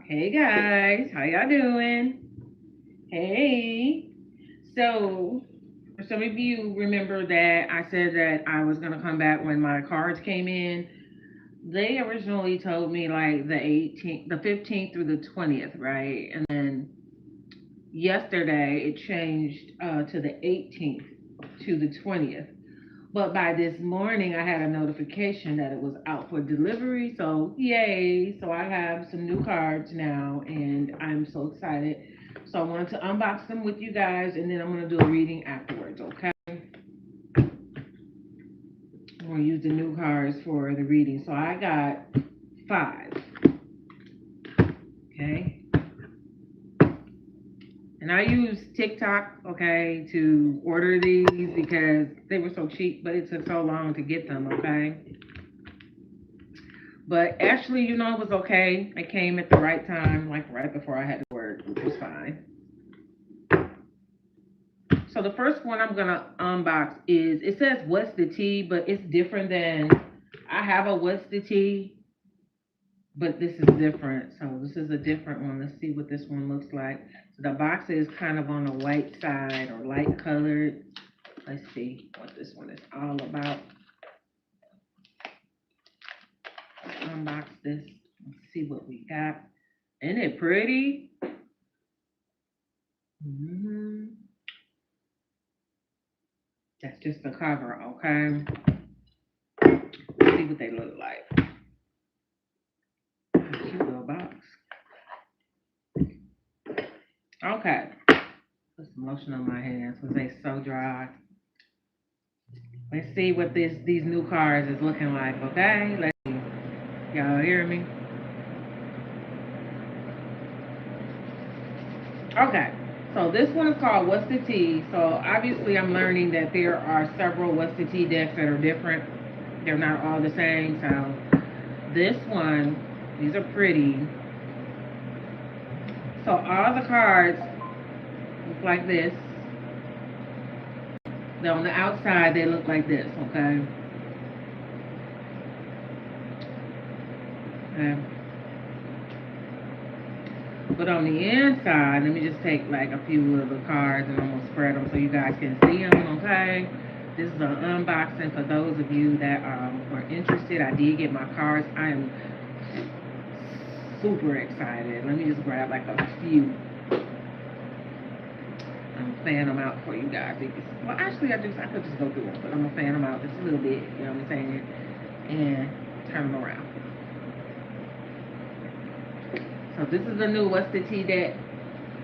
Hey guys, how y'all doing? Hey. So, for some of you remember that I said that I was going to come back when my cards came in. They originally told me like the 18th, the 15th through the 20th, right? And then yesterday it changed to the 18th to the 20th. But by this morning, I had a notification that it was out for delivery. So, yay. So, I have some new cards now, and I'm so excited. So, I wanted to unbox them with you guys, and then I'm going to do a reading afterwards, okay? I'm going to use the new cards for the reading. So, I got five, okay? And I use TikTok, okay, to order these because they were so cheap, but it took so long to get them, okay? But actually, it was okay. I came at the right time, like right before I had to work, which was fine. So the first one I'm gonna unbox is it says what's the tea, but it's different than I have a what's the tea, but this is different. So this is a different one. Let's see what this one looks like. So the box is kind of on the white side or light colored. Let's see what this one is all about. Let's unbox this. Let's see what we got. Isn't it pretty? hmm That's just the cover, okay? Let's see what they look like. Cute little box. Okay. Put some lotion on my hands because they so dry. Let's see what these new cars is looking like, okay? Let's see. Y'all hear me? Okay. So this one is called What's the Tea? So obviously I'm learning that there are several What's the Tea decks that are different. They're not all the same. So this one, these are pretty. So all the cards look like this. Now on the outside they look like this, okay? Okay. But on the inside, let me just take like a few of the cards and I'm gonna spread them so you guys can see them, okay? This is an unboxing for those of you that are interested. I did get my cards. I am super excited. Let me just grab like a few. I'm gonna fan them out for you guys. Well, actually, I could just go through them, but I'm gonna fan them out just a little bit. You know what I'm saying? And turn them around. So this is a new What's the Tea deck.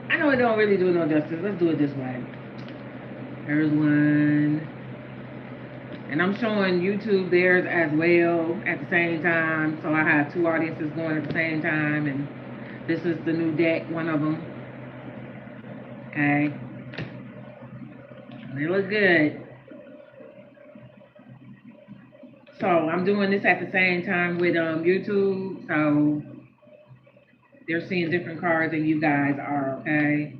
I know it don't really do no justice. Let's do it this way. There's one. And I'm showing YouTube theirs as well at the same time. So I have two audiences going at the same time. And this is the new deck, one of them. Okay. They look good. So I'm doing this at the same time with YouTube. So they're seeing different cards than you guys are, okay?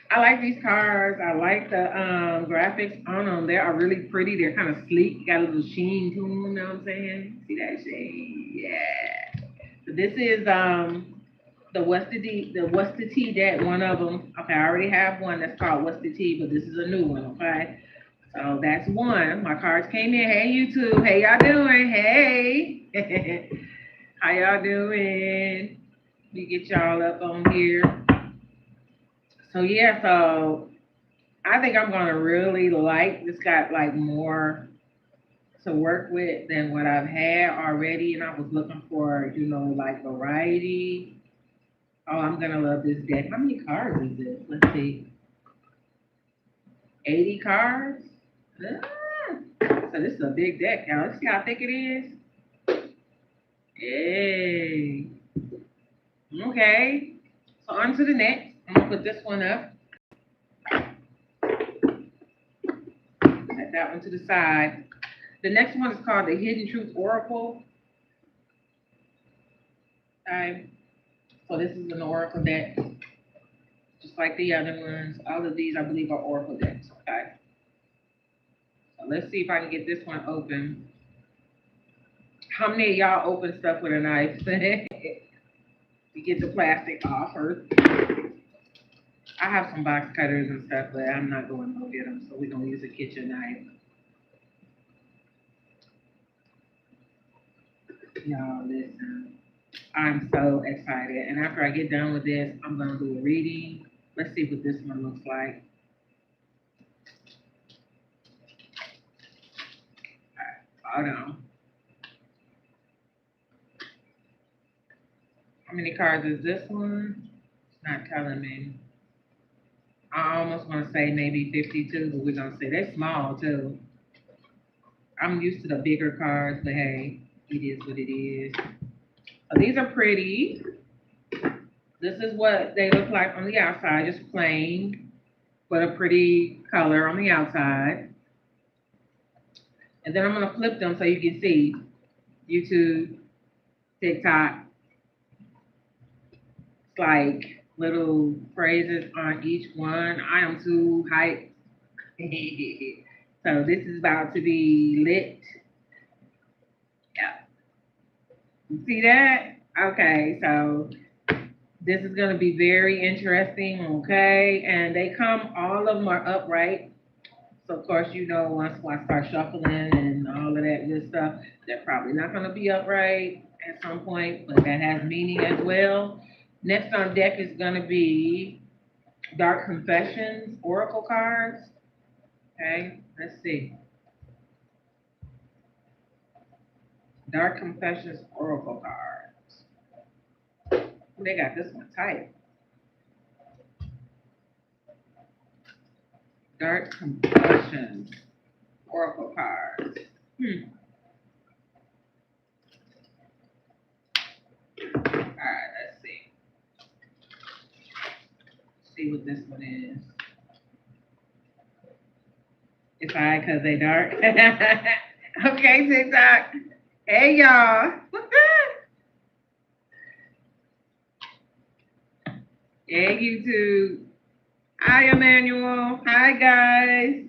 I like these cards. I like the graphics on them. They are really pretty. They're kind of sleek. Got a little sheen to them. You know what I'm saying? See that sheen? Yeah. So this is the What's the Tea deck. One of them. Okay, I already have one that's called What's the Tea, but this is a new one. Okay. So that's one. My cards came in. Hey YouTube. Hey y'all doing? Hey. How y'all doing? Let me get y'all up on here. So yeah, so I think I'm gonna really like this. Got like more to work with than what I've had already, and I was looking for like variety. Oh, I'm gonna love this deck. How many cards is this? Let's see, 80 cards. Ah, so this is a big deck, y'all. Let's see how thick it is. Hey, okay. So on to the next. I'm gonna put this one up. Set that one to the side. The next one is called the Hidden Truth Oracle. Okay. So this is an oracle deck, just like the other ones. All of these, I believe, are oracle decks. Okay. So let's see if I can get this one open. How many of y'all open stuff with a knife to get the plastic off? Or I have some box cutters and stuff, but I'm not going to go get them, so we're going to use a kitchen knife. Y'all, listen. I'm so excited. And after I get done with this, I'm going to do a reading. Let's see what this one looks like. All right, hold on. How many cards is this one? It's not telling me. I almost want to say maybe 52, but we're going to say they're small too. I'm used to the bigger cards, but hey, it is what it is. So these are pretty. This is what they look like on the outside, just plain, but a pretty color on the outside. And then I'm going to flip them so you can see YouTube, TikTok. It's like little phrases on each one. I am too hyped. So this is about to be lit. Yeah. You see that? Okay, so this is going to be very interesting, okay? And they come, all of them are upright. So, of course, you know, once I start shuffling and all of that good stuff, they're probably not going to be upright at some point, but that has meaning as well. Next on deck is going to be Dark Confessions, Oracle cards. Okay, let's see. Dark Confessions, Oracle cards. They got this one tight. Dark Confessions, Oracle cards. All right, let's see. See what this one is. It's all right because they dark. Okay, TikTok. Hey, y'all. Hey, YouTube. Hi, Emmanuel. Hi, guys.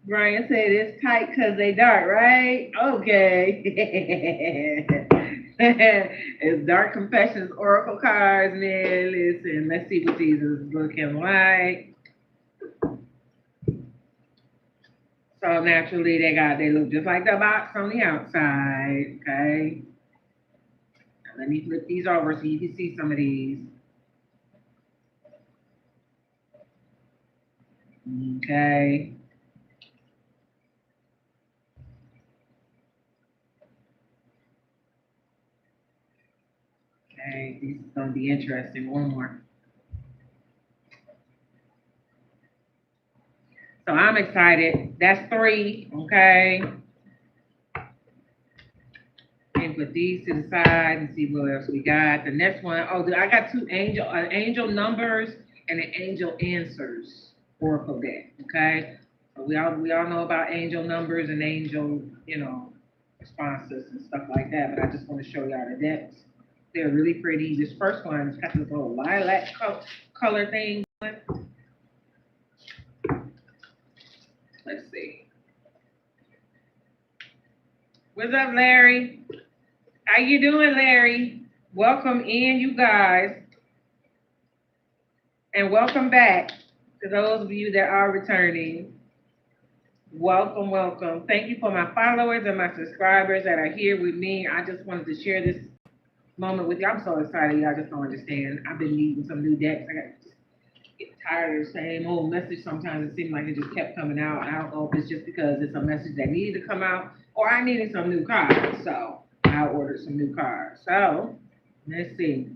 Brian said it's tight because they dark, right? Okay. It's Dark Confessions Oracle cards, man. Listen, let's see what these is looking like. So naturally, they look just like the box on the outside. Okay. Now, let me flip these over so you can see some of these. Okay. Okay, this is gonna be interesting. One more. So I'm excited. That's 3, okay? And put these to the side and see what else we got. The next one, oh, I got 2 angel numbers and an angel answers oracle deck, okay? So we all know about angel numbers and angel, responses and stuff like that, but I just want to show y'all the decks. They're really pretty. This first one's got this little lilac color thing. Let's see. What's up, Larry? How you doing, Larry? Welcome in, you guys. And welcome back to those of you that are returning. Welcome, welcome. Thank you for my followers and my subscribers that are here with me. I just wanted to share this moment with you. I'm so excited, y'all just don't understand. I've been needing some new decks. I got get tired of the same old message. Sometimes it seemed like it just kept coming out. I don't know if it's just because it's a message that needed to come out or I needed some new cards. So I ordered some new cards. So let's see.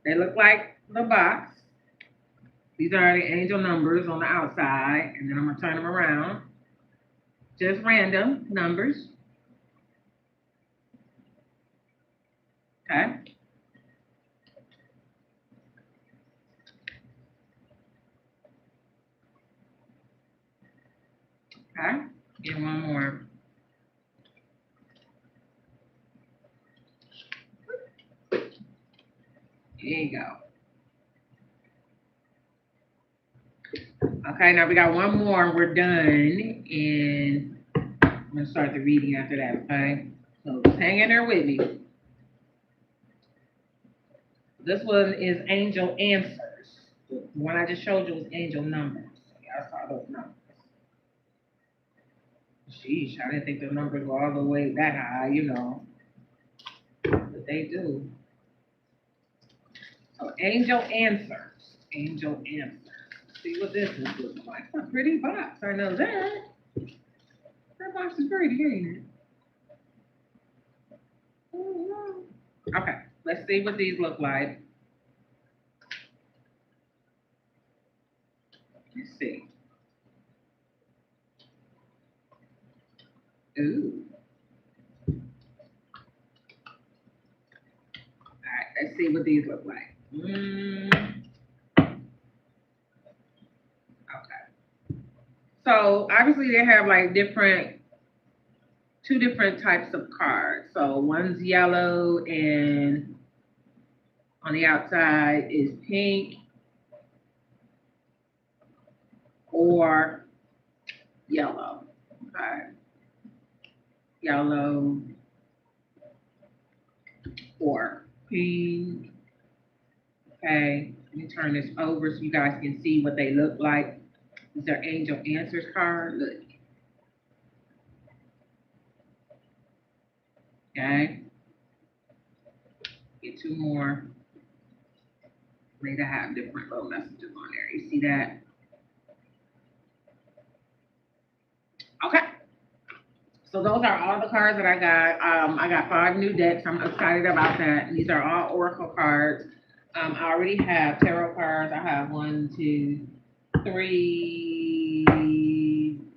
They look like the box. These are the angel numbers on the outside, and then I'm gonna turn them around. Just random numbers. Okay. Okay. Get one more. There you go. Okay, now we got one more. We're done. And I'm gonna start the reading after that, okay? So just hang in there with me. This one is angel answers. The one I just showed you was angel numbers. So y'all saw those numbers. Sheesh, I didn't think the numbers were all the way that high, you know. But they do. So angel answers. Angel answers. See what this is looking like. It's a pretty box. I know that. That box is pretty, ain't it? Okay, let's see what these look like. Let's see. Ooh. All right, let's see what these look like. Okay. So obviously they have like two different types of cards. So one's yellow and on the outside is pink or yellow. Okay. Yellow or pink. Okay. Let me turn this over so you guys can see what they look like. These are angel answers card. Look. Okay. Get two more. They have different little messages on there. You see that? Okay. So those are all the cards that I got. I got 5 new decks. I'm excited about that. These are all Oracle cards. I already have tarot cards. I have 1, 2, 3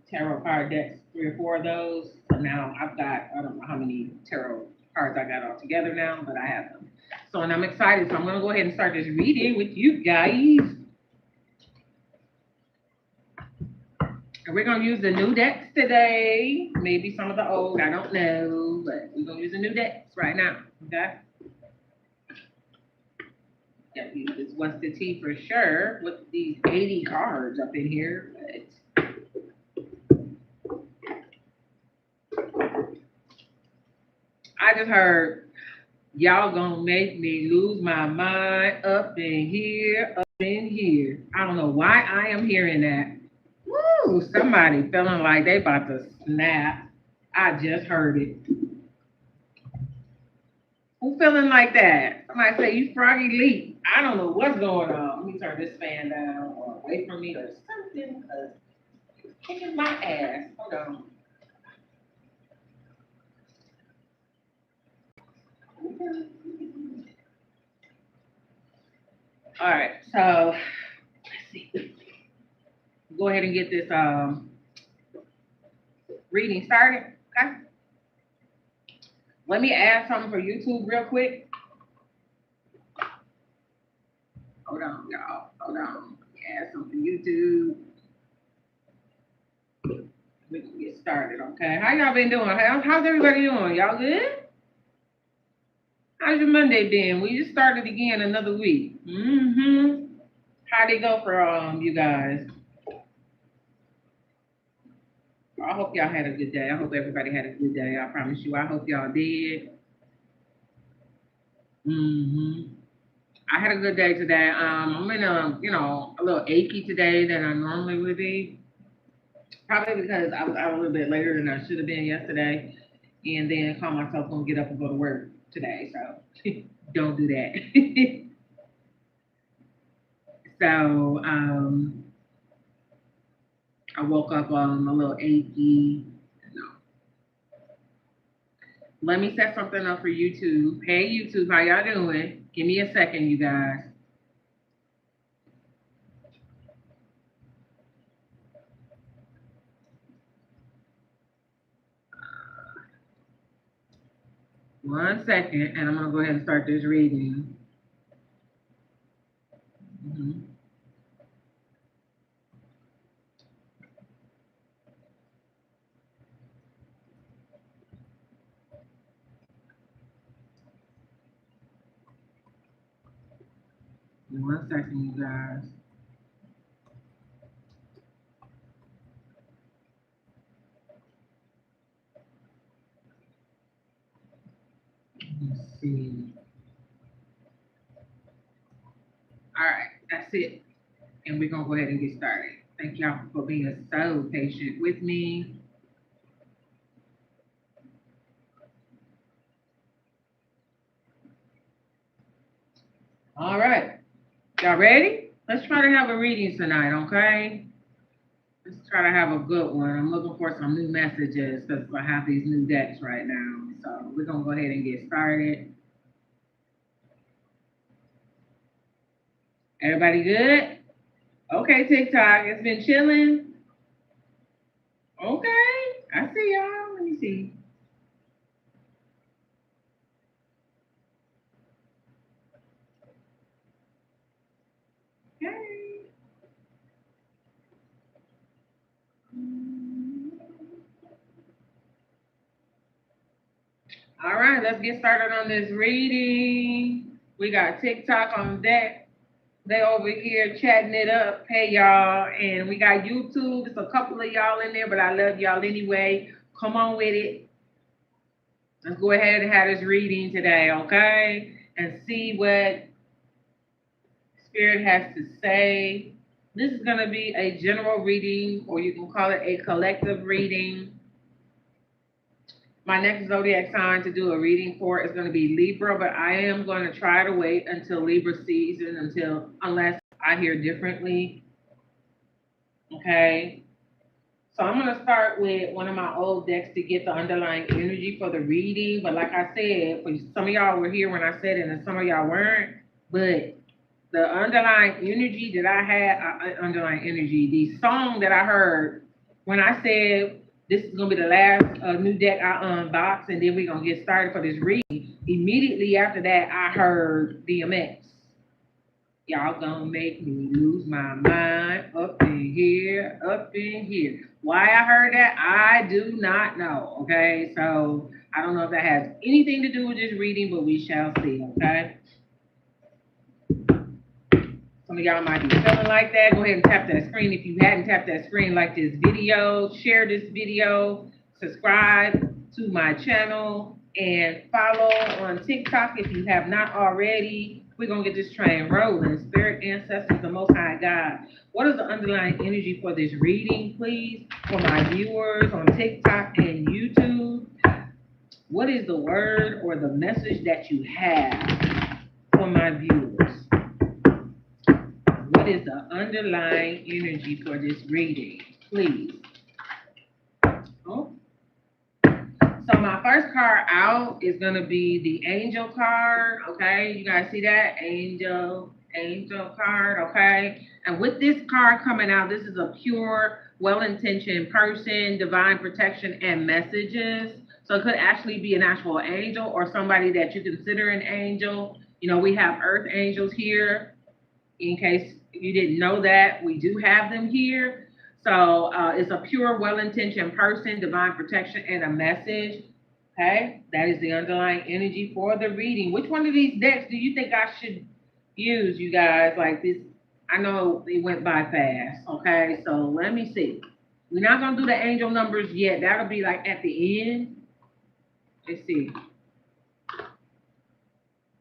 tarot card decks, 3 or 4 of those. So now I've got, I don't know how many tarot cards I got all together now, but I have them. So, and I'm excited. So I'm going to go ahead and start this reading with you guys. And we're going to use the new decks today. Maybe some of the old, I don't know. But we're going to use the new decks right now. Okay? Yeah, this was the tea for sure with these 80 cards up in here. But I just heard y'all gonna make me lose my mind up in here, up in here. I don't know why I am hearing that. Woo! Somebody feeling like they about to snap. I just heard it. Who feeling like that? Somebody say you froggy leap. I don't know what's going on. Let me turn this fan down or away from me or something because it's kicking my ass. Hold on. All right, so let's see. Go ahead and get this reading started. Okay. Let me add something for YouTube real quick. Hold on, y'all. Hold on. Let me add something for YouTube. We can get started, okay? How y'all been doing? How's everybody doing? Y'all good? How's your Monday been? We just started again another week. How'd it go for you guys? I hope y'all had a good day. I hope everybody had a good day. I promise you. I hope y'all did. I had a good day today. I'm in a little achy today than I normally would be. Probably because I was out a little bit later than I should have been yesterday, and then call myself gonna get up and go to work today. So don't do that. So I woke up a little achy. No. Let me set something up for YouTube. Hey YouTube, how y'all doing? Give me a second, you guys. One second, and I'm gonna go ahead and start this reading. One second, you guys. Let's see. All right, that's it. And we're going to go ahead and get started. Thank y'all for being so patient with me. All right, y'all ready? Let's try to have a reading tonight, okay? Let's try to have a good one. I'm looking for some new messages because I have these new decks right now. So we're going to go ahead and get started. Everybody good? Okay, TikTok, it's been chilling. Okay, I see y'all. Let me see. Okay. All right, let's get started on this reading. We got TikTok on deck. They over here chatting it up. Hey y'all, and we got YouTube. There's a couple of y'all in there, but I love y'all anyway. Come on with it. Let's go ahead and have this reading today, okay? And see what Spirit has to say. This is going to be a general reading, or you can call it a collective reading. My next zodiac sign to do a reading for is going to be Libra, but I am going to try to wait until Libra season, unless I hear differently. Okay. So I'm going to start with one of my old decks to get the underlying energy for the reading. But like I said, for some of y'all were here when I said it, and some of y'all weren't. But the underlying energy that I had, the song that I heard when I said this is gonna be the last new deck I unbox, and then we're gonna get started for this reading. Immediately after that, I heard DMX. Y'all gonna make me lose my mind up in here, up in here. Why I heard that, I do not know. Okay, so I don't know if that has anything to do with this reading, but we shall see. Okay. Some of y'all might be feeling like that. Go ahead and tap that screen. If you hadn't tapped that screen, like this video, share this video, subscribe to my channel, and follow on TikTok if you have not already. We're going to get this train rolling. Spirit, ancestors, the Most High God. What is the underlying energy for this reading, please? For my viewers on TikTok and YouTube, what is the word or the message that you have for my viewers? What is the underlying energy for this reading, please? Oh. So my first card out is going to be the angel card, okay? You guys see that? Angel card, okay? And with this card coming out, this is a pure, well-intentioned person, divine protection, and messages. So it could actually be an actual angel or somebody that you consider an angel. You know, we have earth angels here. In case you didn't know that, we do have them here. So it's a pure, well-intentioned person, divine protection, and a message. Okay, that is the underlying energy for the reading. Which one of these decks do you think I should use, you guys? Like this, I know it went by fast. Okay, so let me see. We're not gonna do the angel numbers yet. That'll be like at the end. Let's see.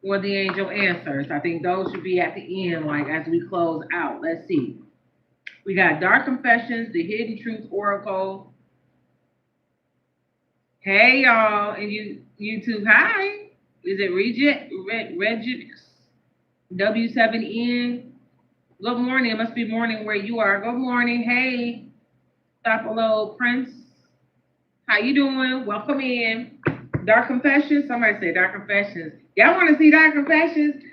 Or the angel answers. I think those should be at the end, like as we close out. Let's see. We got Dark Confessions, the Hidden Truth Oracle. Hey y'all, and YouTube, hi. Is it Regix W7N? Good morning. It must be morning where you are. Good morning. Hey, Buffalo Prince. How you doing? Welcome in. Dark Confessions. Somebody say Dark Confessions. Y'all want to see Dark Confessions?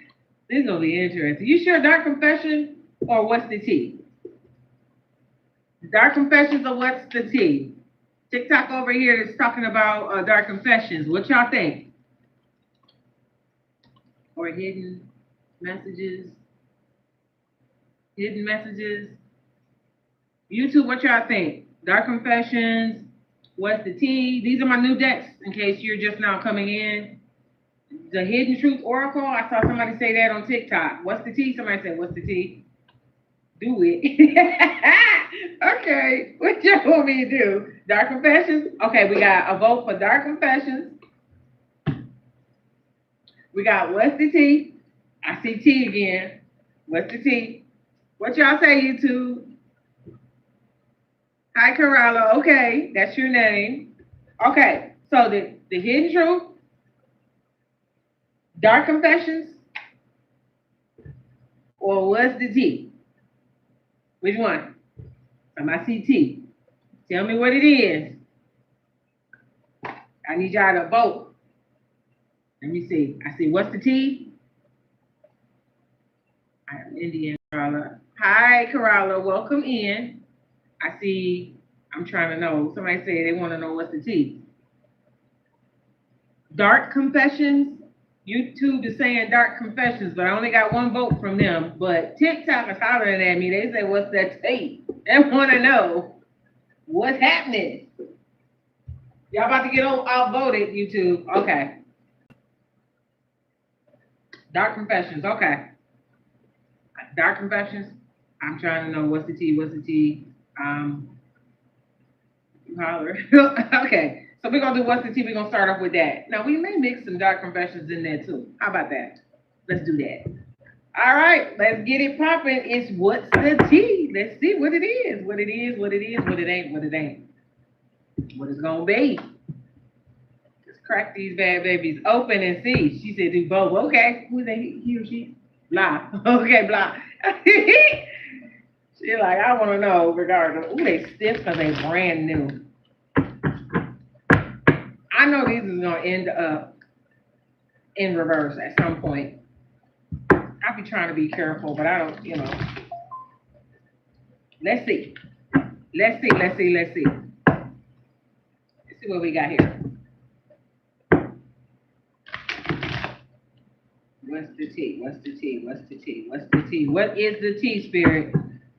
This is gonna be interesting. You sure Dark Confession or what's the tea? Dark Confessions or what's the tea? TikTok over here is talking about Dark Confessions. What y'all think? Or hidden messages? Hidden messages? YouTube, what y'all think? Dark Confessions. What's the tea? These are my new decks in case you're just now coming in. The Hidden Truth Oracle. I saw somebody say that on TikTok. What's the tea? Somebody said, what's the tea? Do it. Okay. What y'all want me to do? Dark Confessions? Okay, we got a vote for Dark Confessions. We got what's the T? I see T again. What's the T? What y'all say, YouTube? Hi, Corella. Okay, that's your name. Okay, so the hidden truth, dark confessions, or what's the T? Which one? I see T. Tell me what it is. I need y'all to vote. Let me see. I see what's the T? I am Indian Corella. Hi, Corella. Welcome in. I see. I'm trying to know. Somebody say they want to know what's the T. Dark confessions. YouTube is saying dark confessions, but I only got one vote from them. But TikTok is hollering at me. They say, what's that T? They want to know what's happening. Y'all about to get outvoted, YouTube. Okay. Dark confessions. Okay. Dark confessions. I'm trying to know what's the T. What's the T? Holler. Okay. So we're gonna do what's the T. We're gonna start off with that. Now we may mix some dark confessions in there too. How about that? Let's do that. All right, let's get it popping. It's what's the T? Let's see what it is. What it is, what it is, what it ain't, what it ain't. What it's gonna be. Let's crack these bad babies open and see. She said do both. Okay. Who is that? He or she? Blah. Okay, blah. She like, I want to know regardless. Ooh, they stiff because they brand new. I know these is gonna end up in reverse at some point. I'll be trying to be careful, but I don't, Let's see. Let's see. Let's see. Let's see. Let's see what we got here. What's the T? What's the T? What's the T? What's the T? What is the T, Spirit?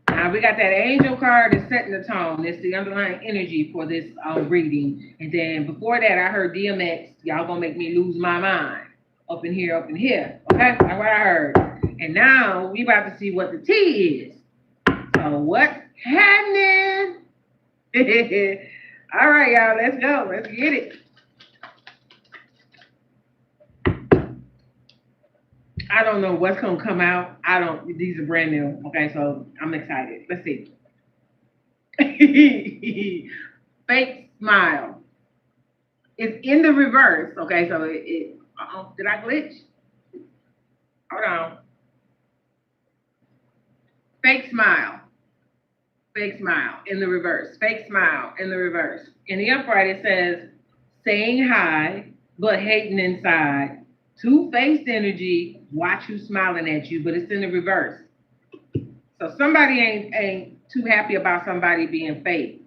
Now we got that angel card that's setting the tone. It's the underlying energy for this reading. And then before that, I heard DMX. Y'all gonna make me lose my mind. Up in here, up in here. Okay, that's what I heard. And now we about to see what the T is. So what's happening? All right, y'all, let's go. Let's get it. I don't know what's gonna come out. These are brand new. Okay, so I'm excited. Let's see. Fake smile. It's in the reverse. Okay, so did I glitch? Hold on. Fake smile. Fake smile in the reverse. Fake smile in the reverse. In the upright, it says saying hi, but hating inside. Two-faced energy, watch who's smiling at you, but it's in the reverse. So somebody ain't too happy about somebody being fake.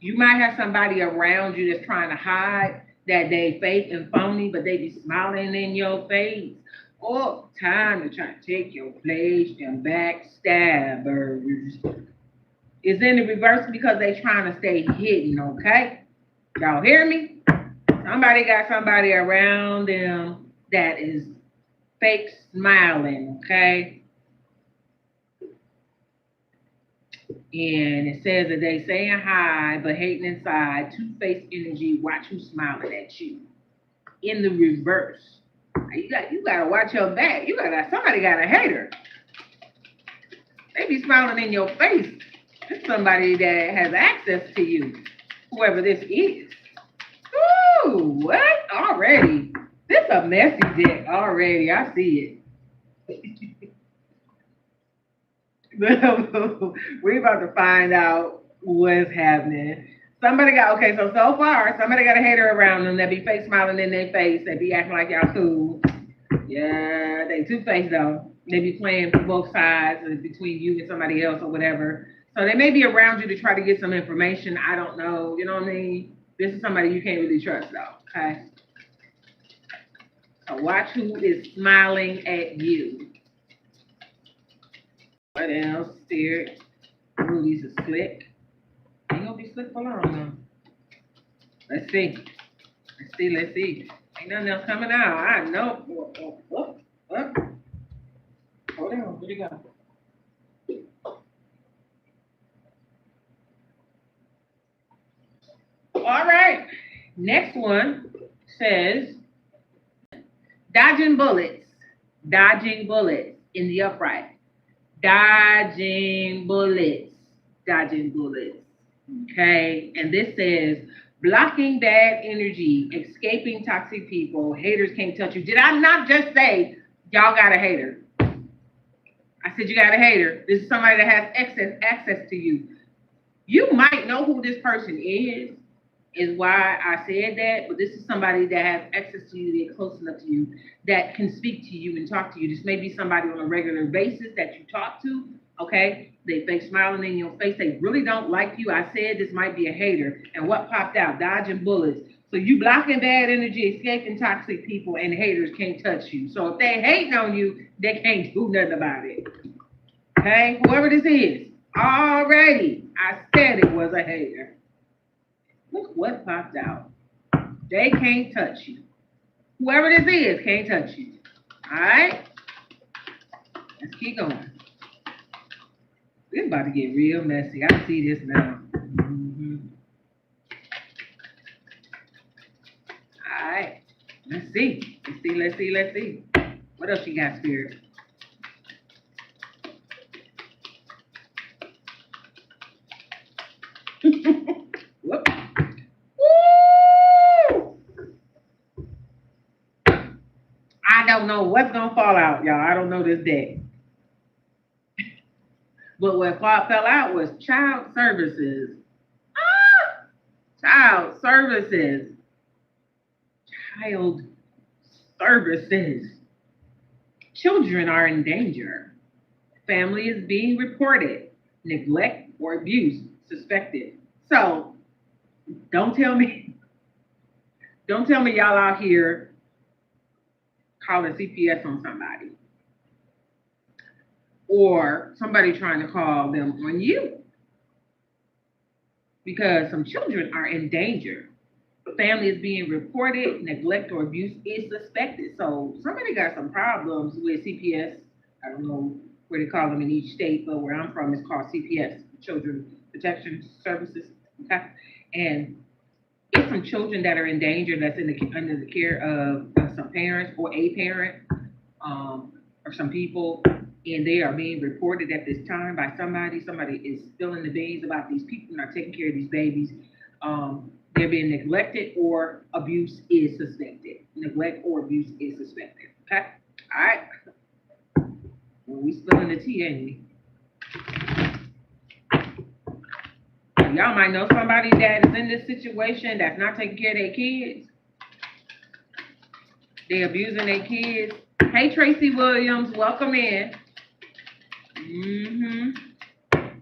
You might have somebody around you that's trying to hide that they fake and phony, but they be smiling in your face all the time to try to take your place and backstabbers. It's in the reverse because they trying to stay hidden, okay? Y'all hear me? Somebody got somebody around them that is fake smiling, okay? And it says that they saying hi, but hating inside. Two-faced energy, watch who's smiling at you. In the reverse. You gotta watch your back. Somebody got a hater. They be smiling in your face. It's somebody that has access to you, whoever this is. Ooh, what? Already. This a messy deck already. I see it. We're about to find out what's happening. So far, somebody got a hater around them that be fake smiling in their face. They be acting like y'all cool. Yeah, they two-faced though. They be playing for both sides between you and somebody else or whatever. So they may be around you to try to get some information. I don't know. You know what I mean? This is somebody you can't really trust though. Okay. So watch who is smiling at you. What else? Spirit. Ooh, these are slick. Ain't gonna be slick for long though. Let's see. Let's see. Ain't nothing else coming out. I know. What? Hold on. Where'd you go? All right. Next one says Dodging bullets. Dodging bullets in the upright. Dodging bullets. Dodging bullets. Okay. And this says blocking bad energy, escaping toxic people, haters can't touch you. Did I not just say y'all got a hater? I said you got a hater. This is somebody that has access to you. You might know who this person is why I said that, but this is somebody that has access to you, they're close enough to you, that can speak to you and talk to you. This may be somebody on a regular basis that you talk to, okay? They fake smiling in your face. They really don't like you. I said this might be a hater. And what popped out? Dodging bullets. So you blocking bad energy, escaping toxic people, and haters can't touch you. So if they hating on you, they can't do nothing about it. Okay? Whoever this is, already, I said it was a hater. Look what popped out. They can't touch you. Whoever this is can't touch you. All right? Let's keep going. It's about to get real messy. I see this now. All right. Let's see. Let's see. What else you got, Spirit? Whoop. Woo! I don't know what's gonna fall out, y'all. I don't know this deck. But what fell out was child services. Child services. Child services. Children are in danger. Family is being reported. Neglect or abuse suspected. So don't tell me y'all out here calling CPS on somebody or somebody trying to call them on you because some children are in danger. The family is being reported, neglect or abuse is suspected. So somebody got some problems with CPS. I don't know where they call them in each state, but where I'm from, it's called CPS, Children Protection Services. Okay? And it's some children that are in danger that's under the care of some parents or a parent or some people, and they are being reported at this time by somebody. Somebody is spilling the beans about these people not taking care of these babies. They're being neglected or abuse is suspected. Neglect or abuse is suspected. Okay? All right. Well, we spilling the tea, ain't we? Y'all might know somebody that is in this situation that's not taking care of their kids. They abusing their kids. Hey, Tracy Williams, welcome in.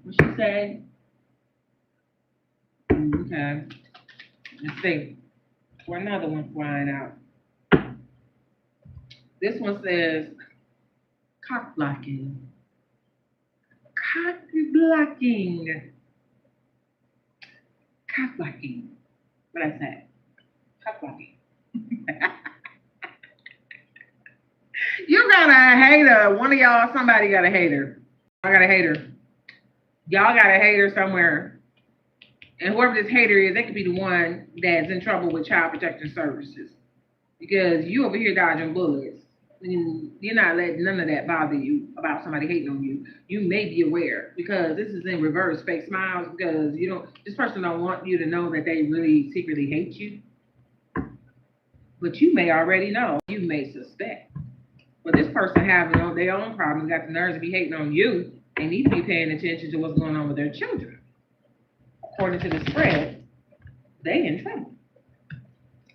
What she say? Okay. Let's see. For another one flying out. This one says cock blocking. Cock blocking. Cock blocking. What I said? Cock blocking. You got a hater. One of y'all, somebody got a hater. I got a hater. Y'all got a hater somewhere. And whoever this hater is, they could be the one that's in trouble with Child Protection Services. Because you over here dodging bullets. And you're not letting none of that bother you about somebody hating on you. You may be aware because this is in reverse, fake smiles, because this person don't want you to know that they really secretly hate you. But you may already know. You may suspect. But this person having their own problems, got the nerves to be hating on you, they need to be paying attention to what's going on with their children. According to the spread, they in trouble.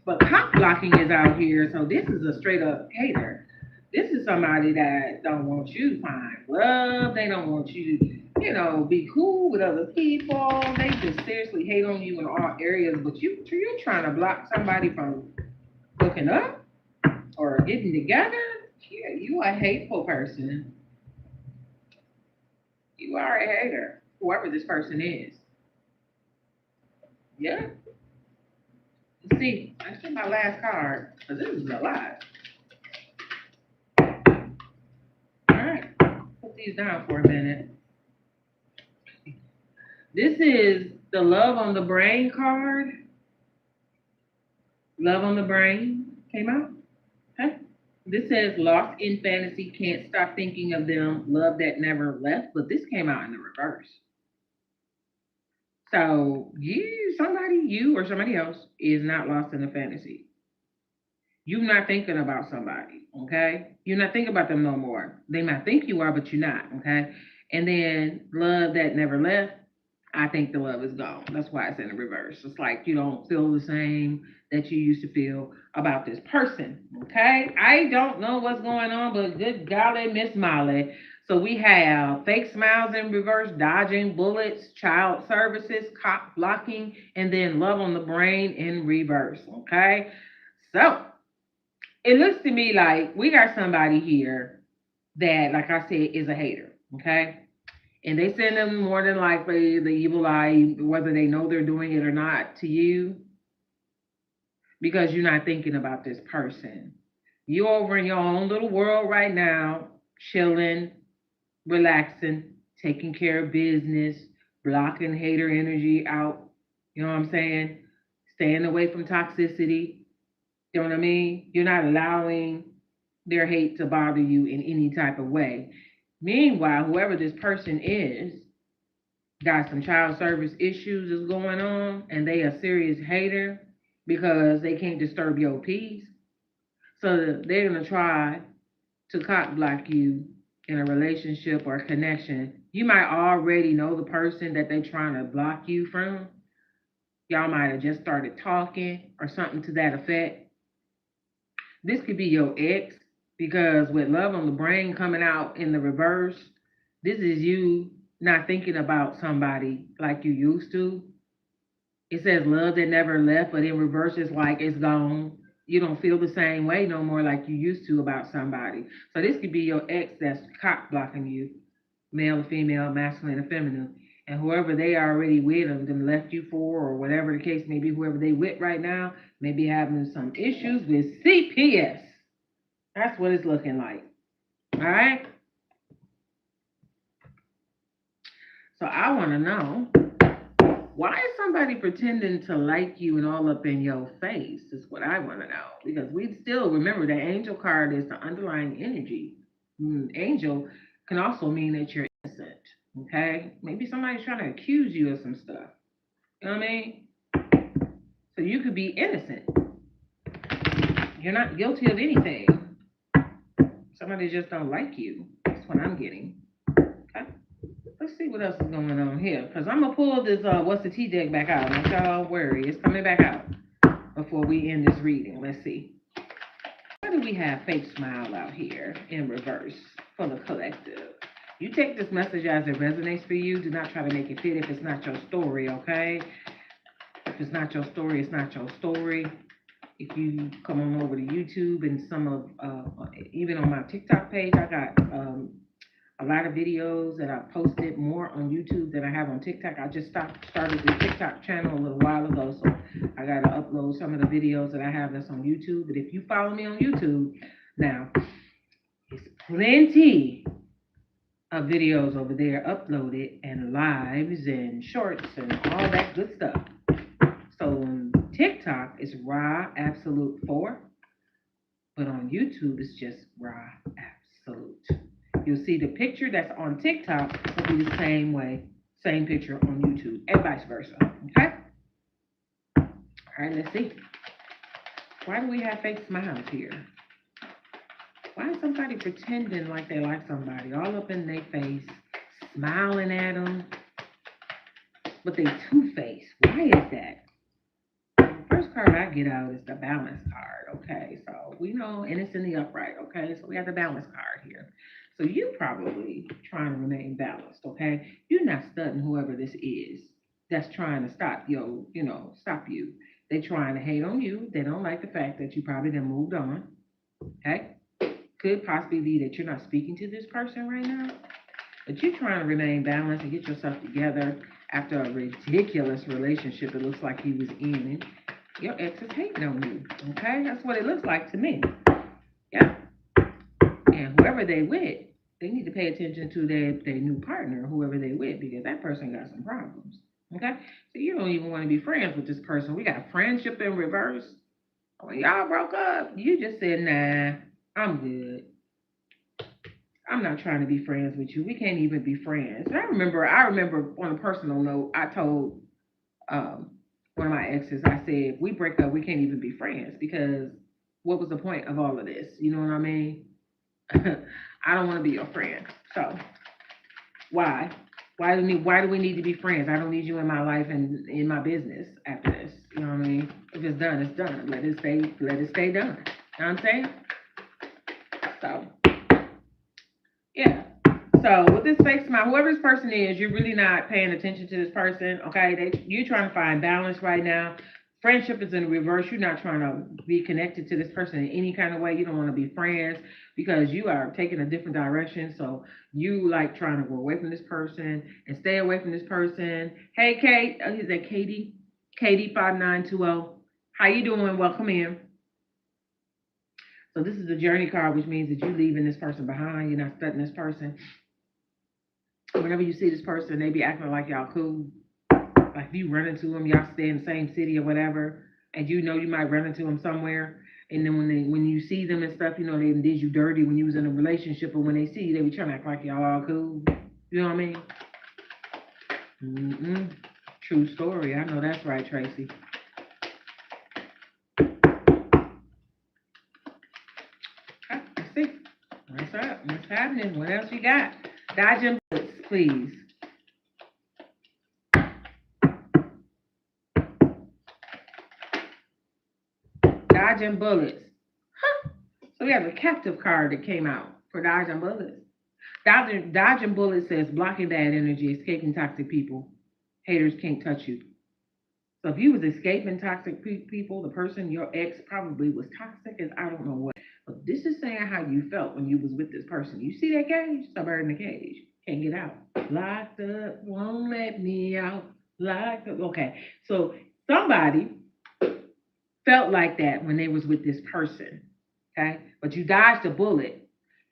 But cock blocking is out here, so this is a straight up hater. This is somebody that don't want you to find love. They don't want you to, be cool with other people. They just seriously hate on you in all areas. But you're trying to block somebody from hooking up or getting together. Yeah, you a hateful person. You are a hater, whoever this person is. Yeah. Let's see, I get my last card, because this is a lot. All right, put these down for a minute. This is the Love on the Brain card. Love on the Brain came out. Okay. This says lost in fantasy, can't stop thinking of them, love that never left. But this came out in the reverse. So you or somebody else is not lost in a fantasy. You're not thinking about somebody, okay? You're not thinking about them no more. They might think you are, but you're not, okay? And then love that never left. I think the love is gone. That's why it's in the reverse. It's like you don't feel the same that you used to feel about this person, okay? I don't know what's going on, but good golly, Miss Molly. So we have fake smiles in reverse, dodging bullets, child services, cop blocking, and then love on the brain in reverse, okay? So it looks to me like we got somebody here that, like I said, is a hater. Okay. And they send them more than likely the evil eye, whether they know they're doing it or not, to you because you're not thinking about this person. You over in your own little world right now, chilling, relaxing, taking care of business, blocking hater energy out. You know what I'm saying? Staying away from toxicity. You know what I mean? You're not allowing their hate to bother you in any type of way. Meanwhile, whoever this person is got some child service issues is going on and they a serious hater because they can't disturb your peace. So they're gonna try to cock block you in a relationship or connection. You might already know the person that they're trying to block you from. Y'all might have just started talking or something to that effect. This could be your ex because with love on the brain coming out in the reverse, this is you not thinking about somebody like you used to. It says love that never left, but in reverse, it's like it's gone. You don't feel the same way no more like you used to about somebody. So this could be your ex that's cock blocking you, male, female, masculine, and feminine. And whoever they already with them left you for, or whatever the case may be, whoever they with right now, may be having some issues with CPS. That's what it's looking like. All right. So I want to know, why is somebody pretending to like you and all up in your face? Is what I want to know. Because we still remember that angel card is the underlying energy. Angel can also mean that you're innocent. Okay. Maybe somebody's trying to accuse you of some stuff. You know what I mean? So you could be innocent. You're not guilty of anything. Somebody just don't like you. That's what I'm getting. Okay. Let's see what else is going on here. Because I'm going to pull this What's the Tea deck back out. Don't y'all worry. It's coming back out before we end this reading. Let's see. Why do we have fake smile out here in reverse for the collective? You take this message as it resonates for you. Do not try to make it fit if it's not your story, okay? If it's not your story, it's not your story. If you come on over to YouTube and some of, even on my TikTok page, I got a lot of videos that I posted more on YouTube than I have on TikTok. I just started the TikTok channel a little while ago, so I got to upload some of the videos that I have that's on YouTube. But if you follow me on YouTube, now, it's plenty of videos over there uploaded and lives and shorts and all that good stuff. So on TikTok, it's RaAbsolute4, but on YouTube, it's just RaAbsolute. You'll see the picture that's on TikTok will be the same way, same picture on YouTube, and vice versa. Okay? All right, let's see. Why do we have fake smiles here? Why is somebody pretending like they like somebody, all up in their face, smiling at them, but they two-faced? Why is that? The first card I get out is the balance card. Okay, so we know, and it's in the upright. Okay, so we have the balance card here. So you probably trying to remain balanced, okay? You're not studying whoever this is that's trying to stop stop you. They trying to hate on you. They don't like the fact that you probably done moved on. Okay? Could possibly be that you're not speaking to this person right now. But you're trying to remain balanced and get yourself together after a ridiculous relationship it looks like he was in. Your ex is hating on you. Okay? That's what it looks like to me. Yeah. And whoever they with, they need to pay attention to their new partner, whoever they with, because that person got some problems. Okay? So you don't even want to be friends with this person. We got friendship in reverse. When y'all broke up, you just said, nah. I'm good. I'm not trying to be friends with you. We can't even be friends. I remember on a personal note, I told um, one of my exes, I said, if we break up, we can't even be friends because what was the point of all of this? You know what I mean? I don't want to be your friend. So why? Why do we need to be friends? I don't need you in my life and in my business after this. You know what I mean? If it's done, it's done. Let it stay done. You know what I'm saying? So yeah. So with this fake smile, whoever this person is, you're really not paying attention to this person. Okay, you're trying to find balance right now. Friendship is in reverse. You're not trying to be connected to this person in any kind of way. You don't want to be friends because you are taking a different direction. So you like trying to go away from this person and stay away from this person. Hey, Kate, is that Katie? Katie 5920. How you doing? Welcome in. So this is the journey card, which means that you're leaving this person behind. You're not studying this person. Whenever you see this person, they be acting like y'all cool. Like if you run into them, y'all stay in the same city or whatever, and you know you might run into them somewhere. And then when you see them and stuff, you know they did you dirty when you was in a relationship, but when they see you, they be trying to act like y'all all cool. You know what I mean? Mm-mm. True story. I know that's right, Tracy. Let's see. What's up? What's happening? What else you got? Dodging bullets, please. Dodging bullets. Huh. So we have a captive card that came out for dodging bullets. Dodging bullets says blocking bad energy, escaping toxic people. Haters can't touch you. So if you was escaping toxic people, the person, your ex, probably was toxic as I don't know what. But this is saying how you felt when you was with this person. You see that cage? It's a bird in the cage. Can't get out. Locked up, won't let me out. Locked up. Okay. So somebody felt like that when they was with this person. Okay. But you dodged a bullet.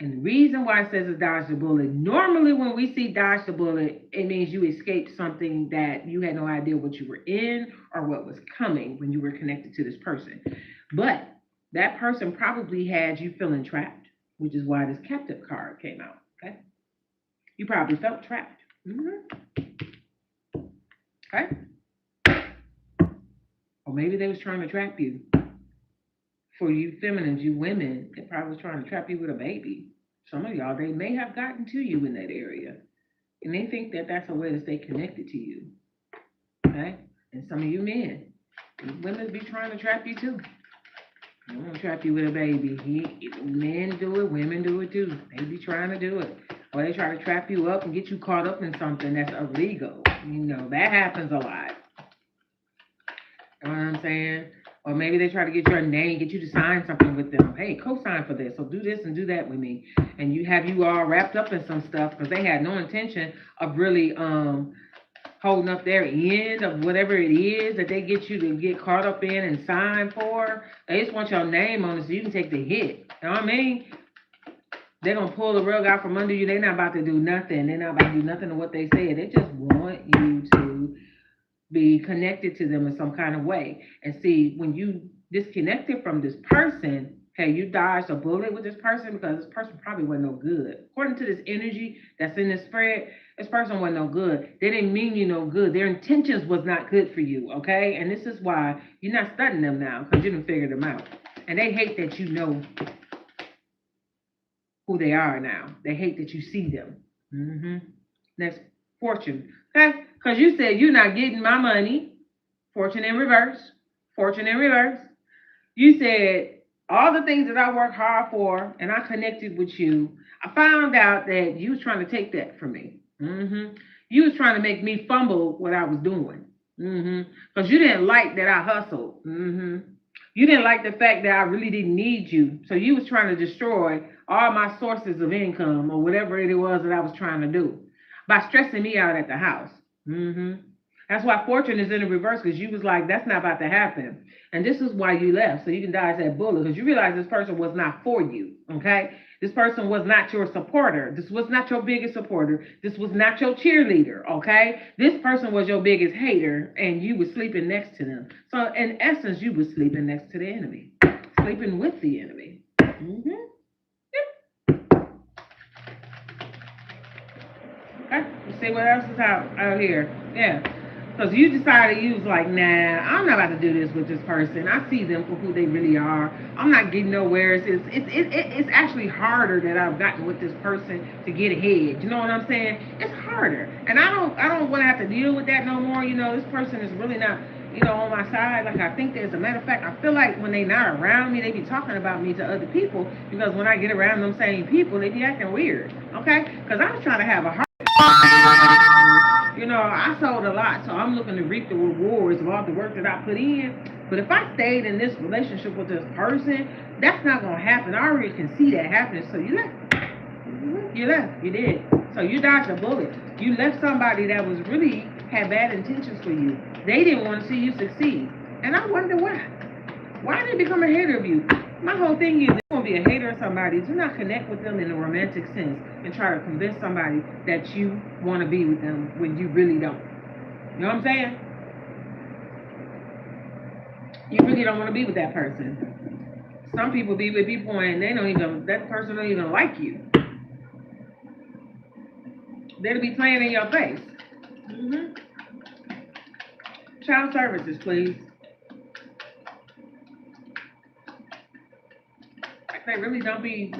And the reason why it says it's dodge the bullet, normally when we see dodge the bullet, it means you escaped something that you had no idea what you were in or what was coming when you were connected to this person. But that person probably had you feeling trapped, which is why this captive card came out. Okay. You probably felt trapped. Okay. Or maybe they was trying to trap you. For you feminines, you women, they probably was trying to trap you with a baby. Some of y'all, they may have gotten to you in that area. And they think that that's a way to stay connected to you. Okay? And some of you men, women be trying to trap you too. They want to trap you with a baby. Men do it, women do it too. They be trying to do it. Or they try to trap you up and get you caught up in something that's illegal. You know, that happens a lot. You know what I'm saying? Or maybe they try to get your name, get you to sign something with them. Hey, co-sign for this, or do this and do that with me. And you have you all wrapped up in some stuff because they had no intention of really holding up their end of whatever it is that they get you to get caught up in and sign for. They just want your name on it so you can take the hit. You know what I mean? They're gonna pull the rug out from under you. They're not about to do nothing. They're not about to do nothing to what they said. They just want you to be connected to them in some kind of way. And see, when you disconnected from this person, okay, you dodged a bullet with this person because this person probably wasn't no good. According to this energy that's in this spread, this person wasn't no good. They didn't mean you no good. Their intentions was not good for you, okay? And this is why you're not studying them now because you didn't figure them out. And they hate that you know who they are now. They hate that you see them. Next, fortune. Okay? Because you said you're not getting my money. Fortune in reverse. Fortune in reverse. You said all the things that I work hard for and I connected with you. I found out that you was trying to take that from me. You was trying to make me fumble what I was doing. Because you didn't like that I hustled. You didn't like the fact that I really didn't need you. So you was trying to destroy all my sources of income or whatever it was that I was trying to do by stressing me out at the house. That's why fortune is in the reverse because you was like, that's not about to happen. And this is why you left. So you can dodge that bullet because you realize this person was not for you. Okay? This person was not your supporter. This was not your biggest supporter. This was not your cheerleader. Okay? This person was your biggest hater and you were sleeping next to them. So in essence, you were sleeping next to the enemy, sleeping with the enemy. See what else is out here. Yeah. Because you decided you was like, nah, I'm not about to do this with this person. I see them for who they really are. I'm not getting nowhere. It's actually harder that I've gotten with this person to get ahead. You know what I'm saying? It's harder, and I don't want to have to deal with that no more. You know, this person is really not, on my side. Like I think, as a matter of fact, I feel like when they not around me, they be talking about me to other people, because when I get around them same people, they be acting weird. Okay? Because I was trying to have a I sold a lot, so I'm looking to reap the rewards of all the work that I put in. But if I stayed in this relationship with this person, that's not gonna happen. I already can see that happening. So you left. You left. You did. So you dodged a bullet. You left somebody that was really had bad intentions for you. They didn't want to see you succeed. And I wonder why. Why did they become a hater of you? My whole thing is, if you're gonna be a hater of somebody, do not connect with them in a romantic sense and try to convince somebody that you want to be with them when you really don't. You know what I'm saying? You really don't want to be with that person. Some people be with people and that person don't even like you. They'll be playing in your face. hmm Child services, please. Like they really don't be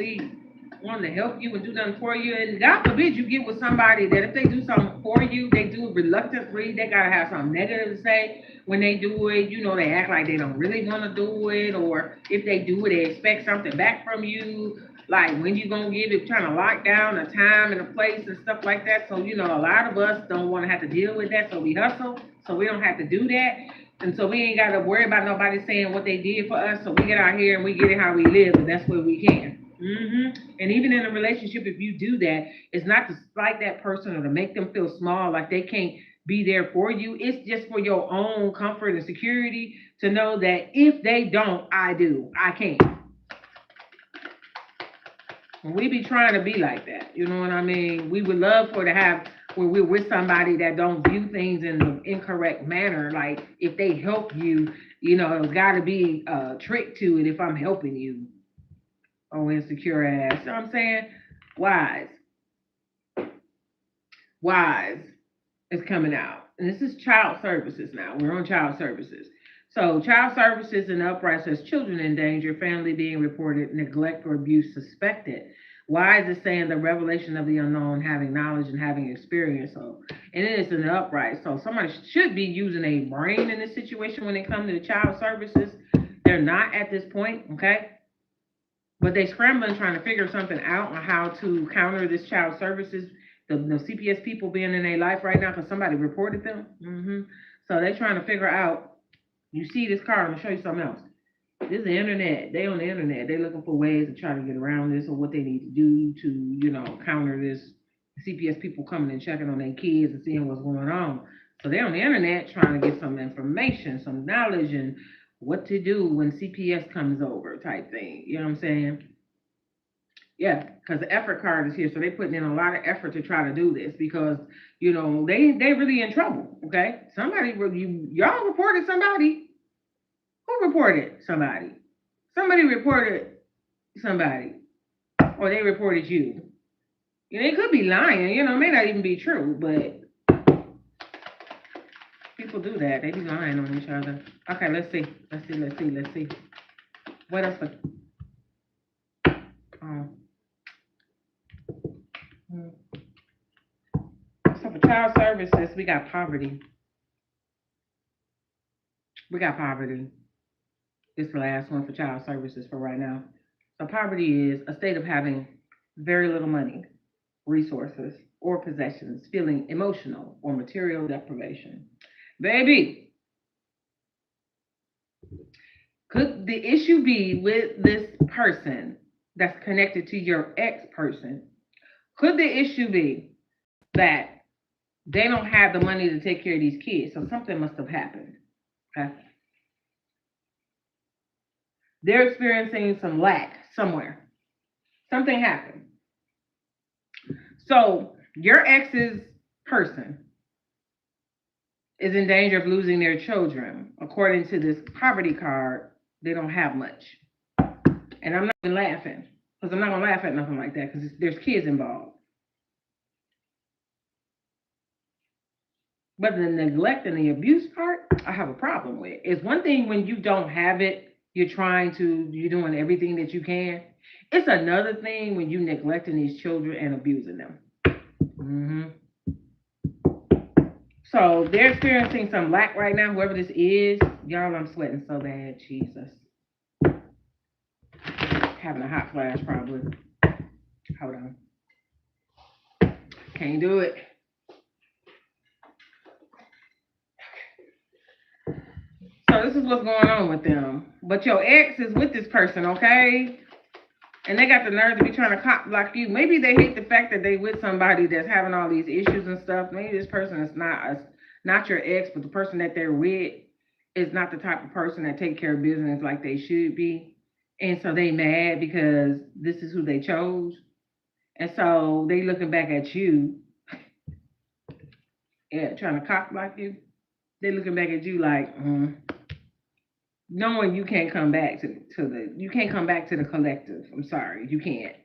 wanting to help you and do nothing for you. And God forbid you get with somebody that if they do something for you, they do it reluctantly. They gotta have something negative to say when they do it. They act like they don't really want to do it, or if they do it, they expect something back from you. Like when you gonna give it, trying to lock down a time and a place and stuff like that. So a lot of us don't want to have to deal with that, so we hustle, so we don't have to do that. And so we ain't got to worry about nobody saying what they did for us. So we get out here and we get it how we live, and that's where we can. And even in a relationship, if you do that, it's not to slight that person or to make them feel small, like they can't be there for you. It's just for your own comfort and security to know that if they don't, I do. I can. And we be trying to be like that. You know what I mean? We would love for to have when we're with somebody that don't view things in the incorrect manner. Like if they help you, it's got to be a trick to it if I'm helping you. Oh, insecure ass. You know what I'm saying? Wise. Wise is coming out. And this is child services now. We're on child services. So, child services in the upright says children in danger, family being reported, neglect or abuse suspected. Wise is saying the revelation of the unknown, having knowledge and having experience. So, and it is in the upright. So, somebody should be using a brain in this situation when it comes to the child services. They're not at this point, okay? But they scrambling trying to figure something out on how to counter this child services, the CPS people being in their life right now because somebody reported them. So they're trying to figure out. You see this car, I'm gonna show you something else. This is the internet. They on the internet. They're looking for ways to try to get around this or what they need to do to, counter this CPS people coming and checking on their kids and seeing what's going on. So they're on the internet trying to get some information, some knowledge, and what to do when CPS comes over type thing. You know what I'm saying? Yeah, because the effort card is here, so they're putting in a lot of effort to try to do this because they really in trouble. Okay, y'all reported somebody. Who reported somebody? Somebody reported somebody, or they reported you. They could be lying. It may not even be true, but people do that. They be lying on each other. Okay, let's see. Let's see. What else? Um, so for child services, we got poverty. This is the last one for child services for right now. So poverty is a state of having very little money, resources, or possessions, feeling emotional or material deprivation. Baby, could the issue be with this person that's connected to your ex person? Could the issue be that they don't have the money to take care of these kids? So something must have happened. Okay. They're experiencing some lack somewhere. Something happened. So your ex's person is in danger of losing their children. According to this poverty card, they don't have much. And I'm not even laughing because I'm not going to laugh at nothing like that because there's kids involved. But the neglect and the abuse part, I have a problem with. It's one thing when you don't have it, you're doing everything that you can. It's another thing when you neglecting these children and abusing them. hmm So they're experiencing some lack right now, whoever this is. Y'all, I'm sweating so bad. Jesus. Having a hot flash probably. Hold on. Can't do it. So this is what's going on with them. But your ex is with this person, okay? And they got the nerve to be trying to cop block you. Maybe they hate the fact that they with somebody that's having all these issues and stuff. Maybe this person is not your ex, but the person that they're with is not the type of person that take care of business like they should be. And so they mad because this is who they chose. And so they looking back at you, yeah, trying to cop block you. They looking back at you like, knowing you can't come back to the collective. I'm sorry, you can't.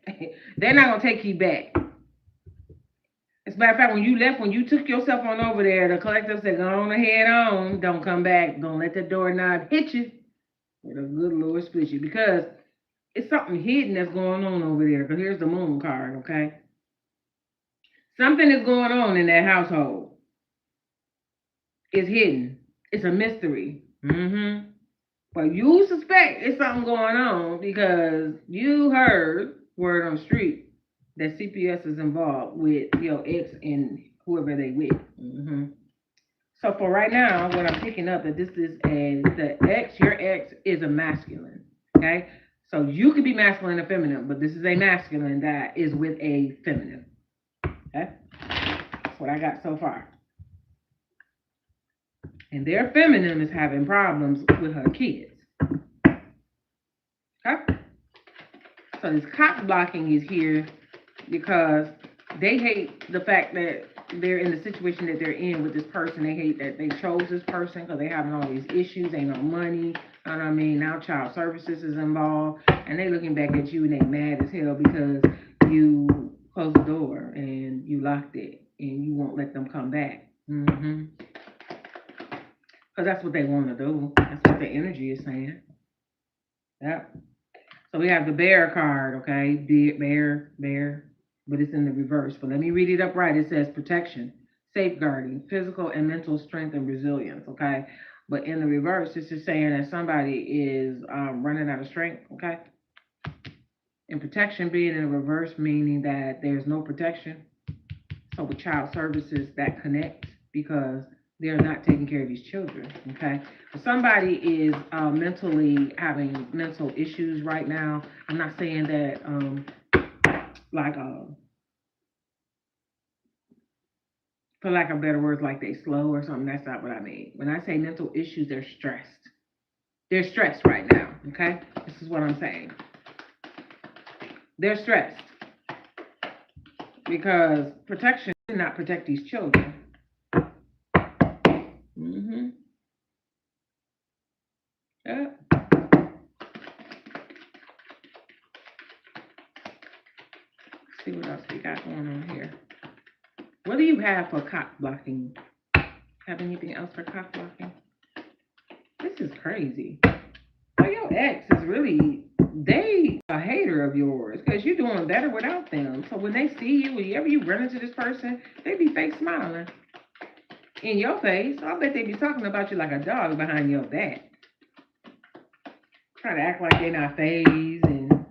They're not gonna take you back. As a matter of fact, when you took yourself on over there, the collective said, go on ahead on, don't come back, don't let the doorknob hit you, or the good Lord split you, because it's something hidden that's going on over there. Because here's the moon card, okay? Something is going on in that household. It's hidden. It's a mystery. But you suspect it's something going on because you heard word on the street that CPS is involved with your ex and whoever they with. So for right now, what I'm picking up that this is your ex is a masculine. Okay, so you could be masculine or feminine, but this is a masculine that is with a feminine. Okay, that's what I got so far. And their feminine is having problems with her kids. Okay, so this cop blocking is here because they hate the fact that they're in the situation that they're in with this person. They hate that they chose this person because they having all these issues. Ain't no money. You know what I mean? Now child services is involved, and they looking back at you and they mad as hell because you closed the door and you locked it and you won't let them come back. Because that's what they want to do. That's what the energy is saying. Yep. So we have the bear card, okay? Bear, but it's in the reverse. But let me read it up right. It says protection, safeguarding, physical and mental strength and resilience, okay? But in the reverse, this is saying that somebody is running out of strength, okay? And protection being in the reverse, meaning that there's no protection. So with child services, that connects because they're not taking care of these children, okay? If somebody is mentally having mental issues right now, I'm not saying that for lack of better words, like they slow or something. That's not what I mean. When I say mental issues, they're stressed. They're stressed right now, okay? This is what I'm saying. They're stressed because protection did not protect these children. Yeah. See what else we got going on here. What do you have for cock blocking? Have anything else for cock blocking? This is crazy. Oh, your ex is really, they a hater of yours because you're doing better without them. So when they see you, whenever you run into this person, they be fake smiling in your face. I bet they be talking about you like a dog behind your back. Try to act like they're not phased and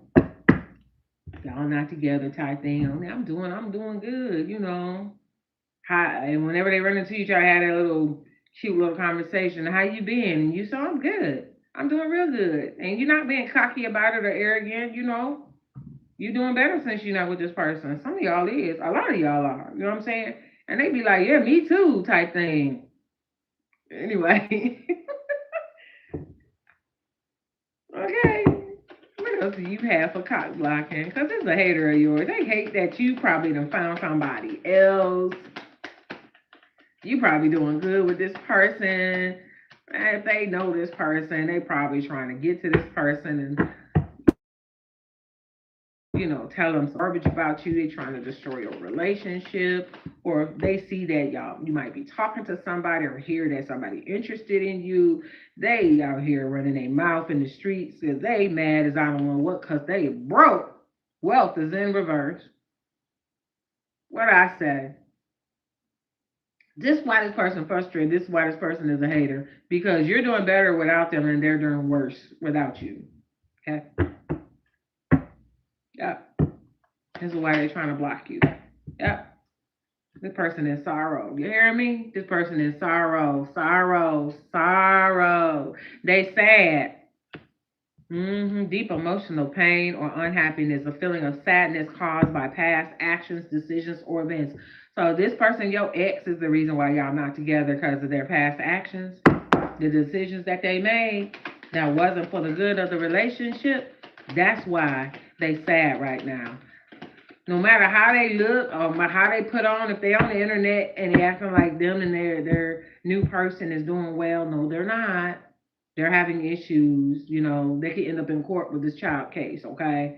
y'all not together type thing. I'm doing good, you know. Hi, and whenever they run into you, try to have that little cute little conversation. How you been? And you say, I'm good. I'm doing real good. And you're not being cocky about it or arrogant, you know. You're doing better since you're not with this person. Some of y'all is. A lot of y'all are. You know what I'm saying? And they be like, yeah, me too, type thing. Anyway. Okay. What else do you have for cock blocking? Because it's a hater of yours. They hate that you probably done found somebody else. You probably doing good with this person. If they know this person, they probably trying to get to this person and tell them garbage about you. They're trying to destroy your relationship. Or if they see that you might be talking to somebody or hear that somebody interested in you, they out here running their mouth in the streets because they mad as I don't know what because they broke. Wealth is in reverse. What I say? This is why this person frustrated. This is why this person is a hater because you're doing better without them and they're doing worse without you. Okay. Yep. This is why they're trying to block you. Yep. This person is sorrow. You hear me? This person is sorrow, sorrow, sorrow. They sad. Deep emotional pain or unhappiness, a feeling of sadness caused by past actions, decisions, or events. So this person, your ex, is the reason why y'all not together because of their past actions, the decisions that they made that wasn't for the good of the relationship. That's why they sad right now. No matter how they look or how they put on, if they on the internet and they acting like them and their new person is doing well, no, they're not. They're having issues. They could end up in court with this child case. Okay,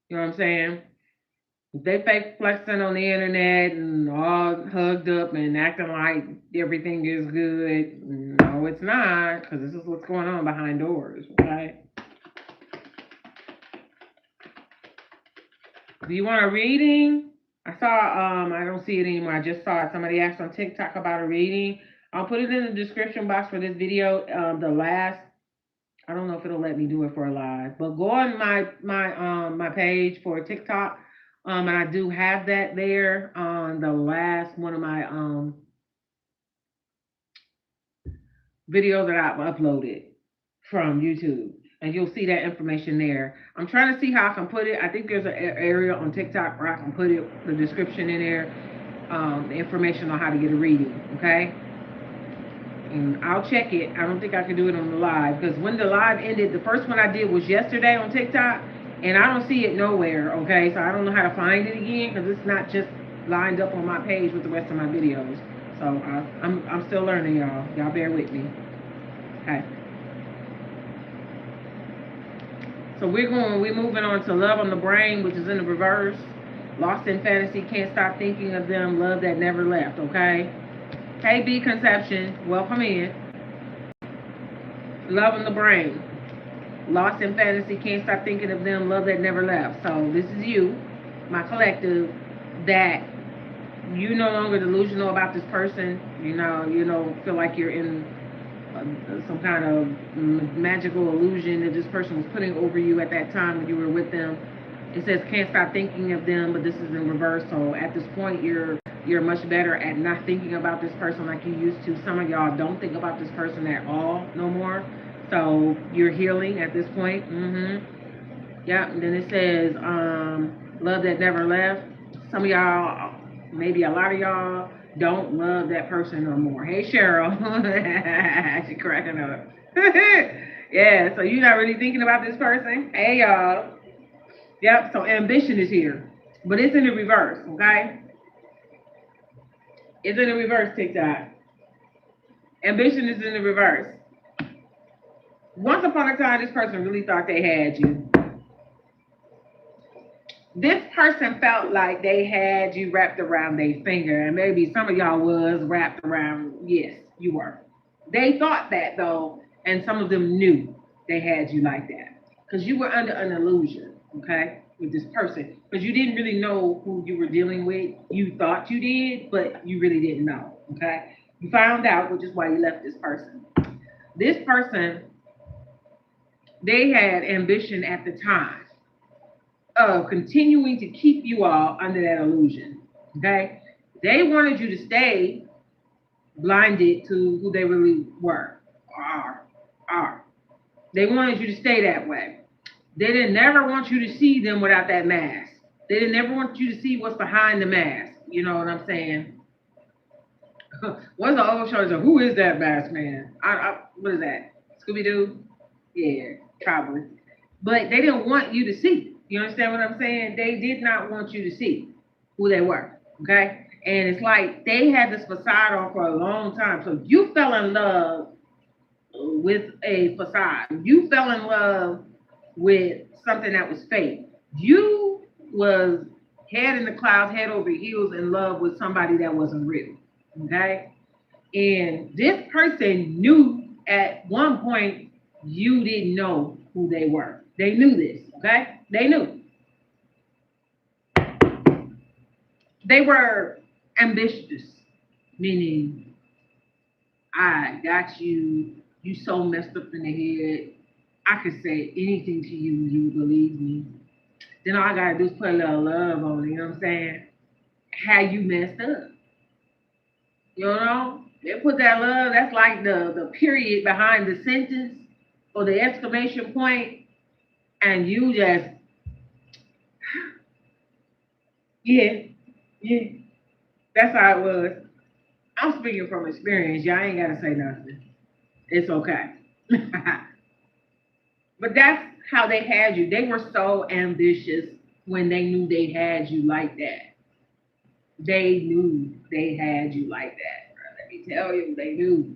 you know what I'm saying? If they fake flexing on the internet and all hugged up and acting like everything is good, no, it's not, because this is what's going on behind doors. Okay. Do you want a reading? I saw, I don't see it anymore. I just saw it. Somebody asked on TikTok about a reading. I'll put it in the description box for this video. I don't know if it'll let me do it for a live, but go on my page for TikTok. And I do have that there on the last one of my videos that I've uploaded from YouTube. And you'll see that information there. I'm trying to see how I can put it. I think there's an area on TikTok where I can put it, the description in there, the information on how to get a reading, okay? And I'll check it. I don't think I can do it on the live because when the live ended, the first one I did was yesterday on TikTok, and I don't see it nowhere, okay? So I don't know how to find it again because it's not just lined up on my page with the rest of my videos. So I'm still learning, y'all. Y'all bear with me, okay? So we're moving on to love on the brain, which is in the reverse. Lost in fantasy, can't stop thinking of them, love that never left, okay? Hey, B Conception, welcome in. Love on the brain. Lost in fantasy, can't stop thinking of them, love that never left. So this is you, my collective, that you no longer delusional about this person. You don't feel like you're in some kind of magical illusion that this person was putting over you at that time when you were with them. It says can't stop thinking of them, but this is in reverse. So at this point, you're much better at not thinking about this person like you used to. Some of y'all don't think about this person at all no more. So you're healing at this point. Yeah. And then it says love that never left. Some of y'all, maybe a lot of y'all, don't love that person no more. Hey, Cheryl. She cracking up. Yeah, so you're not really thinking about this person. Hey, y'all. Yep, so ambition is here. But it's in the reverse, okay? It's in the reverse, TikTok. Ambition is in the reverse. Once upon a time, this person really thought they had you. This person felt like they had you wrapped around their finger, and maybe some of y'all was wrapped around. Yes, you were. They thought that though, and some of them knew they had you like that because you were under an illusion, okay, with this person because you didn't really know who you were dealing with. You thought you did, but you really didn't know, okay? You found out, which is why you left this person. This person, they had ambition at the time of continuing to keep you all under that illusion. Okay? They wanted you to stay blinded to who they really were or are. They wanted you to stay that way. They didn't never want you to see them without that mask. They didn't never want you to see what's behind the mask. You know what I'm saying? What's the old show? Who is that mask man? What is that? Scooby-Doo? Yeah, probably. But they didn't want you to see. You understand what I'm saying? They did not want you to see who they were. Okay? And it's like they had this facade on for a long time. So you fell in love with a facade. You fell in love with something that was fake. You was head in the clouds, head over heels in love with somebody that wasn't real. Okay? And this person knew at one point you didn't know who they were. They knew this, okay? They knew. They were ambitious, meaning I got you. You so messed up in the head. I could say anything to you, you believe me. Then all I gotta do is put a little love on it, you know what I'm saying? How you messed up. You know? They put that love, that's like the period behind the sentence or the exclamation point, and you just, yeah, yeah. That's how it was. I'm speaking from experience. Y'all ain't gotta say nothing. It's okay. But that's how they had you. They were so ambitious when they knew they had you like that. They knew they had you like that, bro. Let me tell you, they knew.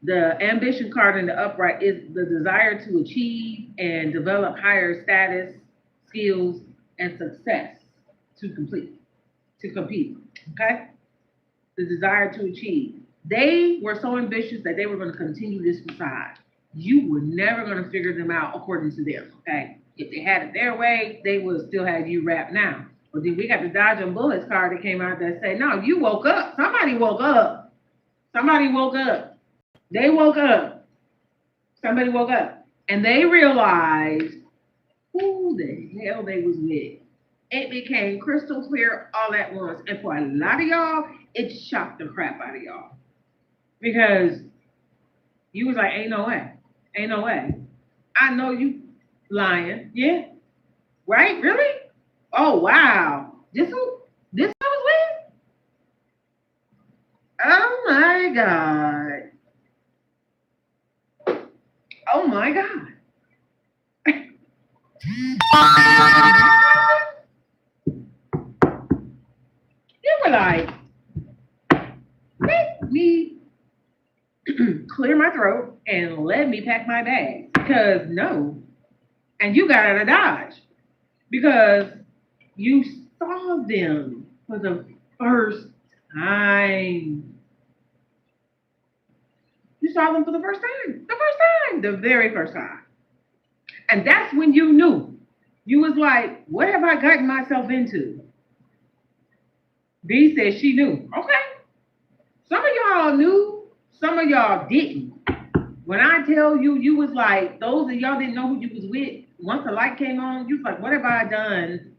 The ambition card in the upright is the desire to achieve and develop higher status, skills, and success to complete, to compete. Okay? The desire to achieve. They were so ambitious that they were going to continue this facade. You were never going to figure them out according to them. Okay? If they had it their way, they would still have you wrapped now. But then we got the Dodge and Bullets card that came out that said, no, you woke up. Somebody woke up. Somebody woke up. They woke up. Somebody woke up. And they realized who the hell they was with. It became crystal clear all at once. And for a lot of y'all, it shocked the crap out of y'all. Because you was like, ain't no way. Ain't no way. I know you lying. Yeah. Right? Really? Oh wow. This I was with? Oh my God. Oh my God. You were like, let me clear my throat and let me pack my bags. Because no. And you got out of Dodge. Because you saw them for the first time. You saw them for the first time. The first time. The very first time. And that's when you knew. You was like, what have I gotten myself into? B said she knew. Okay. Some of y'all knew, some of y'all didn't. When I tell you, you was like, those of y'all didn't know who you was with. Once the light came on, you was like, what have I done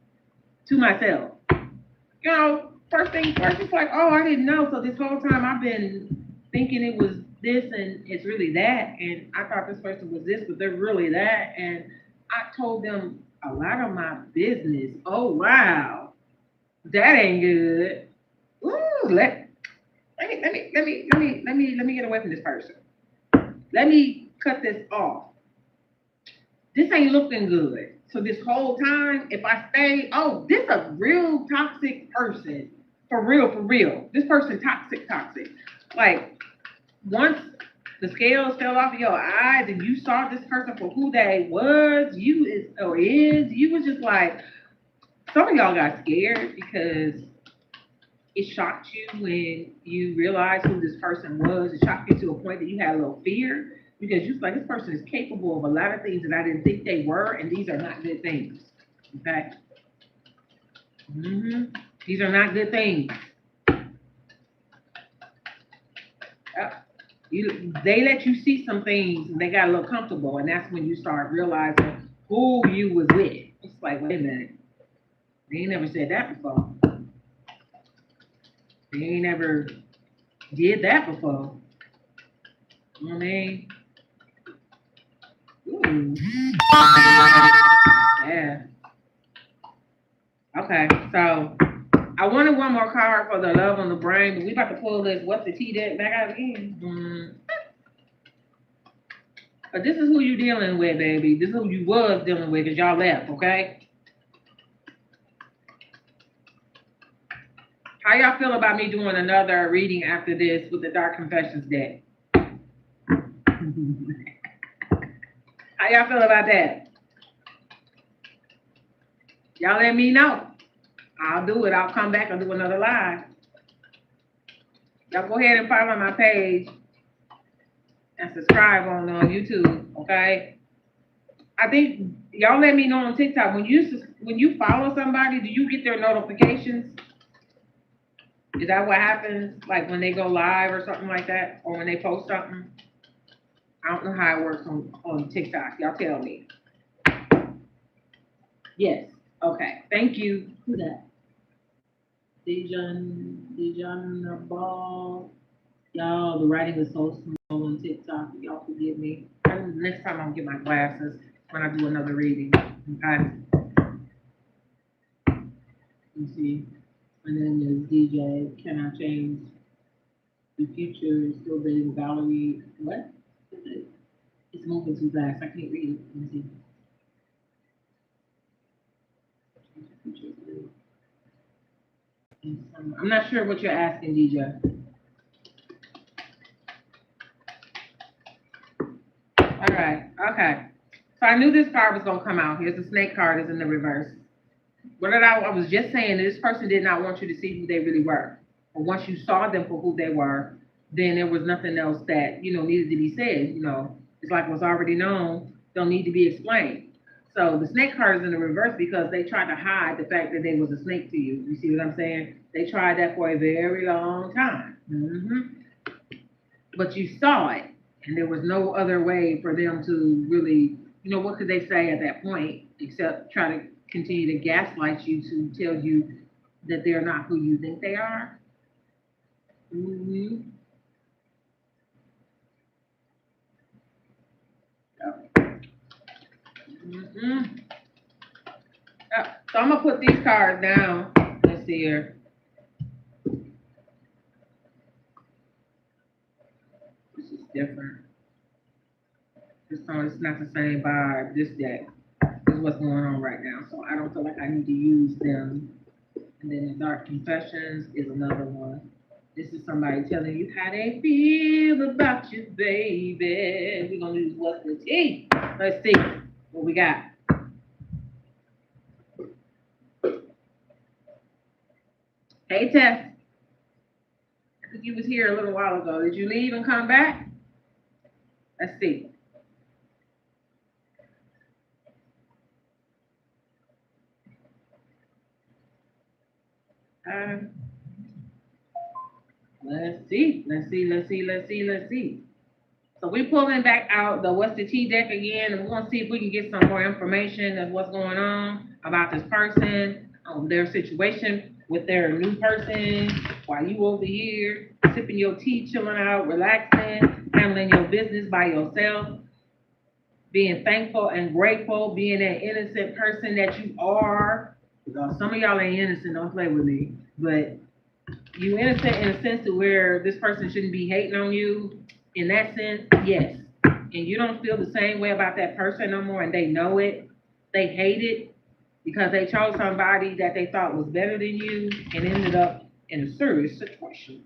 to myself? You know, first thing first, it's like, oh, I didn't know. So this whole time I've been thinking it was this and it's really that. And I thought this person was this, but they're really that. And I told them a lot of my business. Oh wow, that ain't good. Ooh, let me get away from this person. Let me cut this off. This ain't looking good. So this whole time, if I stay, oh, this a real toxic person. For real, for real. This person toxic, toxic. Like once the scales fell off of your eyes and you saw this person for who they was, you is or is, you was just like, some of y'all got scared because it shocked you when you realized who this person was. It shocked you to a point that you had a little fear because you was like, this person is capable of a lot of things that I didn't think they were, and these are not good things. Okay? These are not good things. They let you see some things, and they got a little comfortable, and that's when you start realizing who you was with. It's like, wait a minute. They ain't never said that before. They ain't never did that before. You know what I mean? Ooh. Yeah. Okay, so I wanted one more card for the love on the brain, but we about to pull this what's the T deck back out again. But this is who you dealing with, baby. This is who you was dealing with because y'all left, okay? How y'all feel about me doing another reading after this with the Dark Confessions deck? How y'all feel about that? Y'all let me know. I'll do it. I'll come back and do another live. Y'all go ahead and follow my page and subscribe on YouTube, okay? I think y'all let me know on TikTok when you follow somebody, do you get their notifications? Is that what happens? Like when they go live or something like that, or when they post something? I don't know how it works on TikTok. Y'all tell me. Yes. Okay. Thank you. Who that? Dejan Ball. Y'all, the writing is so small on TikTok. Y'all forgive me. Next time I'll get my glasses when I do another reading. Okay. You see. And then there's DJ. Can I change the future? Still dating Valerie. What? It's moving too fast. I can't read it. Let me see. I'm not sure what you're asking, DJ. All right. Okay. So I knew this card was gonna come out. Here's the snake card. Is in the reverse. What did I was just saying that this person did not want you to see who they really were. But once you saw them for who they were, then there was nothing else that, needed to be said. It's like what's already known don't need to be explained. So the snake card is in the reverse because they tried to hide the fact that they was a snake to you. You see what I'm saying? They tried that for a very long time. But you saw it, and there was no other way for them to really, what could they say at that point except try to continue to gaslight you to tell you that they're not who you think they are. Mm-hmm. Mm-hmm. So I'm gonna put these cards down. Let's see here. This is different. This song is not the same vibe. This deck is what's going on right now. So I don't feel like I need to use them. And then the Dark Confessions is another one. This is somebody telling you how they feel about you, baby. We're gonna use what's the tea. Let's see what we got. Hey Tess. I think you was here a little while ago. Did you leave and come back? Let's see. Um, let's see. Let's see. So we're pulling back out the What's the Tea deck again, and we're gonna see if we can get some more information of what's going on about this person, their situation with their new person, while you over here sipping your tea, chilling out, relaxing, handling your business by yourself, being thankful and grateful, being that innocent person that you are. Because some of y'all ain't innocent, don't play with me, but you innocent in a sense to where this person shouldn't be hating on you. In that sense, yes. And you don't feel the same way about that person no more, and they know it. They hate it because they chose somebody that they thought was better than you and ended up in a serious situation.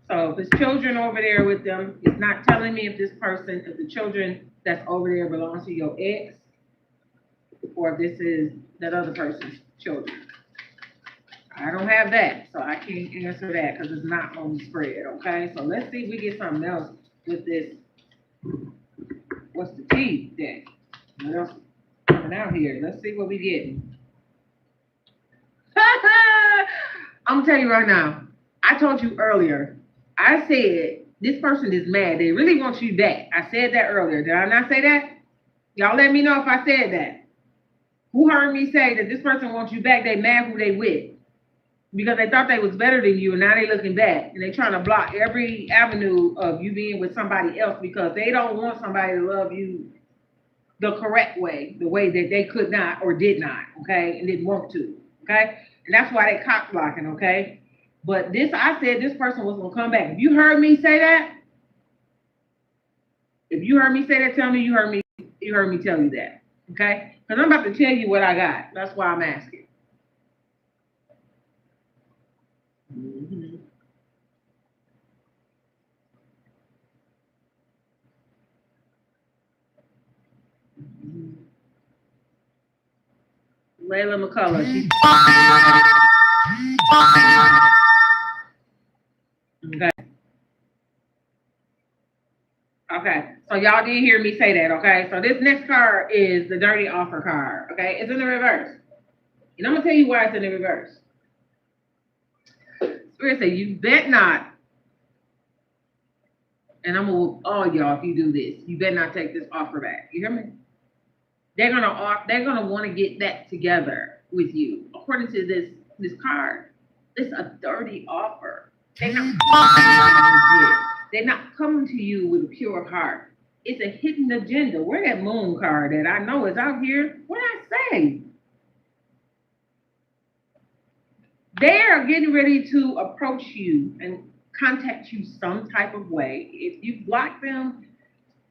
So if it's children over there with them, it's not telling me if if the children that's over there belongs to your ex, or if this is that other person's children. I don't have that, so I can't answer that because it's not on the spread, okay? So let's see if we get something else with this. What's the tea deck? What else is coming out here? Let's see what we getting. I'm gonna tell you right now. I told you earlier. I said this person is mad. They really want you back. I said that earlier. Did I not say that? Y'all let me know if I said that. Who heard me say that this person wants you back? They mad who they with because they thought they was better than you, and now they looking back and they trying to block every avenue of you being with somebody else because they don't want somebody to love you the correct way, the way that they could not or did not, okay, and didn't want to, okay, and that's why they cock blocking, okay. But this, I said this person was gonna come back. If you heard me say that, tell me you heard me. You heard me tell you that, okay? Because I'm about to tell you what I got. That's why I'm asking. Mm-hmm. Mm-hmm. Layla McCullough. Okay. Okay. So y'all did hear me say that. Okay. So this next card is the dirty offer card. Okay. It's in the reverse. And I'm gonna tell you why it's in the reverse. Spirit say you bet not. And I'm gonna whoop all y'all if you do this. You better not take this offer back. You hear me? They're gonna want to get that together with you. According to this card, it's a dirty offer. They're not coming to you with a pure heart. It's a hidden agenda. Where that moon card that I know is out here? What I say? They are getting ready to approach you and contact you some type of way. If you block them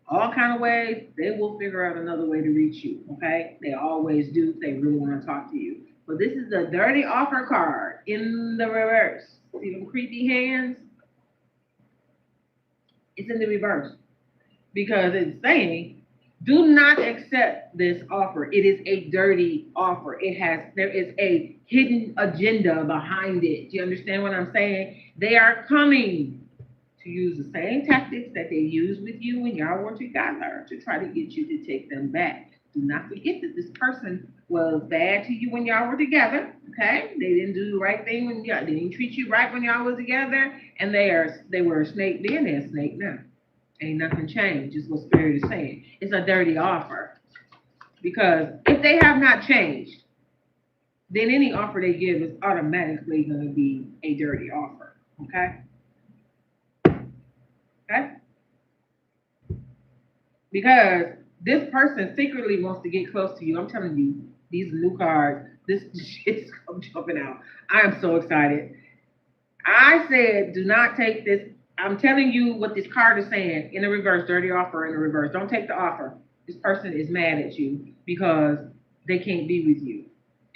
all kind of ways, they will figure out another way to reach you. Okay, they always do if they really want to talk to you. But this is the dirty offer card in the reverse. See them creepy hands? It's in the reverse because it's saying, do not accept this offer. It is a dirty offer. There is a hidden agenda behind it. Do you understand what I'm saying? They are coming to use the same tactics that they used with you when y'all were together to try to get you to take them back. Do not forget that this person was bad to you when y'all were together. Okay, they didn't do the right thing when y'all, they didn't treat you right when y'all was together, and they were a snake then, they're a snake now. Ain't nothing changed. Just what Spirit is saying. It's a dirty offer because if they have not changed, then any offer they give is automatically going to be a dirty offer. Okay. Okay? Because this person secretly wants to get close to you. I'm telling you, these new cards, this shit's jumping out. I am so excited. I said, do not take this. I'm telling you what this card is saying in the reverse, dirty offer in the reverse. Don't take the offer. This person is mad at you because they can't be with you.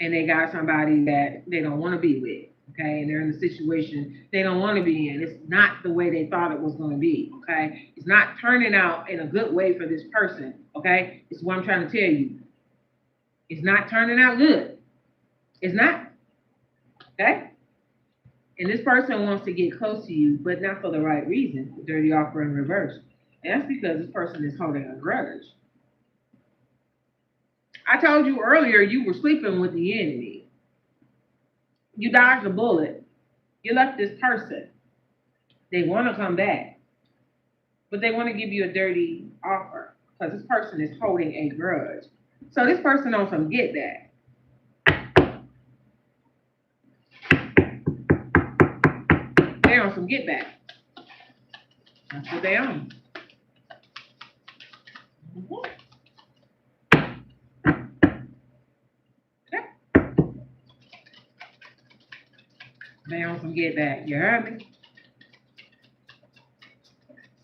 And they got somebody that they don't want to be with. Okay, and they're in a situation they don't want to be in. It's not the way they thought it was going to be. Okay, it's not turning out in a good way for this person. Okay, it's what I'm trying to tell you. It's not turning out good. It's not. Okay, and this person wants to get close to you, but not for the right reason. The dirty offer in reverse, and that's because this person is holding a grudge. I told you earlier you were sleeping with the enemy. You dodged a bullet. You left this person. They want to come back, but they want to give you a dirty offer because this person is holding a grudge. So this person on some get that. They're on some get back. That's what they on. They on some get back. You heard me?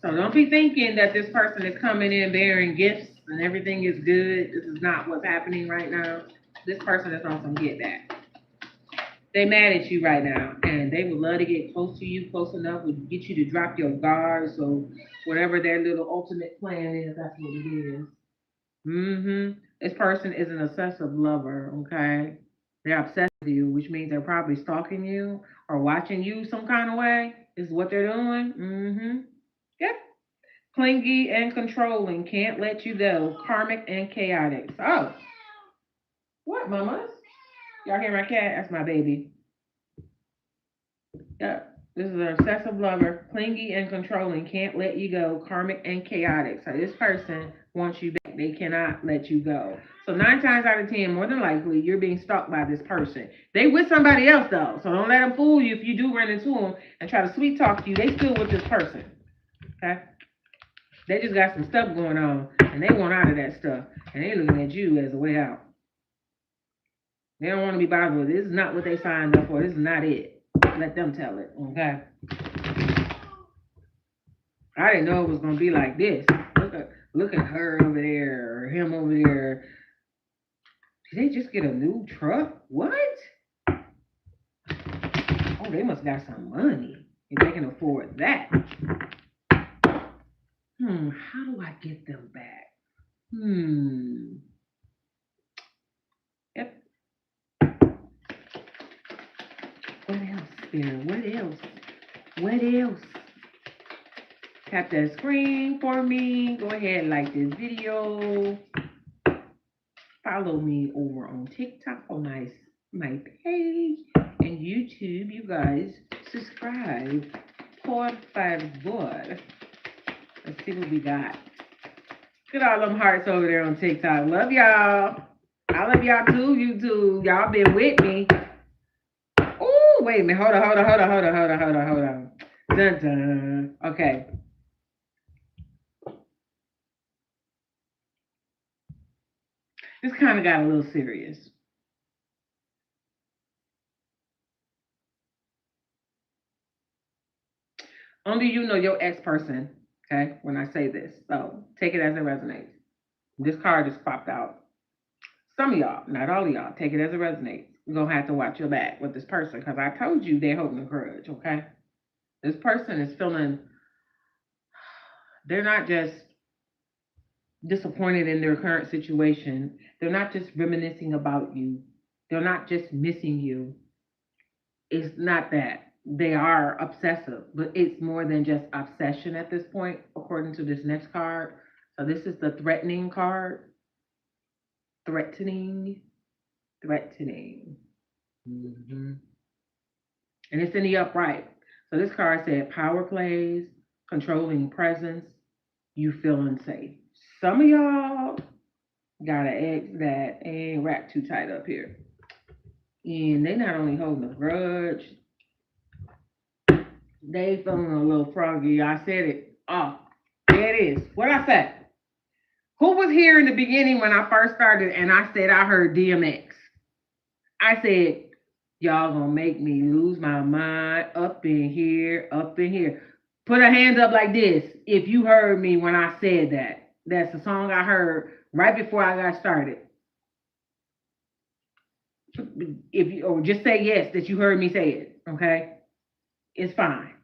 So don't be thinking that this person is coming in bearing gifts and everything is good. This is not what's happening right now. This person is on some get back. They mad at you right now, and they would love to get close to you, close enough to get you to drop your guard. So whatever their little ultimate plan is, that's what it is. This person is an obsessive lover. Okay, they're obsessed with you, which means they're probably stalking you or watching you some kind of way. Is what they're doing. Yep. Clingy and controlling, can't let you go. Karmic and chaotic. Oh, what, mamas? Y'all hear my cat? That's my baby. Yep. This is an obsessive lover, clingy and controlling, can't let you go, karmic and chaotic. So this person wants you back. They cannot let you go. So 9 times out of 10, more than likely, you're being stalked by this person. They with somebody else though, so don't let them fool you if you do run into them and try to sweet talk to you. They still with this person. Okay. They just got some stuff going on, and they want out of that stuff, and they looking at you as a way out. They don't want to be bothered with it. This is not what they signed up for. This is not it. Let them tell it, okay? I didn't know it was gonna be like this. Look at her over there, or him over there. Did they just get a new truck? What? Oh, they must got some money if they can afford that. How do I get them back? Yep. Spirit. What else? What else? Tap that screen for me. Go ahead and like this video. Follow me over on TikTok on my page and YouTube. You guys subscribe. Por favor. Let's see what we got. Look at all them hearts over there on TikTok. Love y'all. I love y'all too, YouTube. Y'all been with me. Oh, wait a minute. Hold on. Dun dun. Okay. This kind of got a little serious. Only you know your ex-person, okay, when I say this. So take it as it resonates. This card just popped out. Some of y'all, not all of y'all, take it as it resonates. You're going to have to watch your back with this person because I told you they're holding a grudge, okay? This person is feeling, they're not just disappointed in their current situation. They're not just reminiscing about you. They're not just missing you. It's not that. They are obsessive, but it's more than just obsession at this point, according to this next card. So this is the threatening card. Threatening. Mm-hmm. And it's in the upright. So this card said power plays, controlling presence, you feel unsafe. Some of y'all got an ex that ain't wrapped too tight up here. And they not only holding a grudge, they feeling a little froggy. I said it. Oh, there it is. What I said. Who was here in the beginning when I first started and I said I heard DMX? I said, y'all gonna make me lose my mind up in here. Put a hand up like this if you heard me when I said that. That's the song I heard right before I got started. If you or just say yes that you heard me say it, okay? It's fine.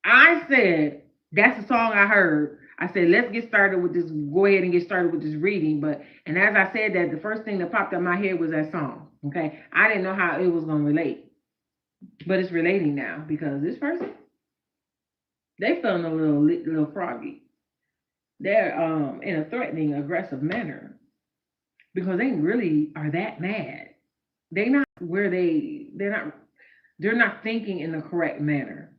I said that's the song I heard. I said let's get started with this. Go ahead and get started with this reading. And as I said that, the first thing that popped up my head was that song. Okay, I didn't know how it was gonna relate, but it's relating now because this person they feeling a little froggy. They're in a threatening, aggressive manner because they really are that mad. They not where they're not thinking in the correct manner.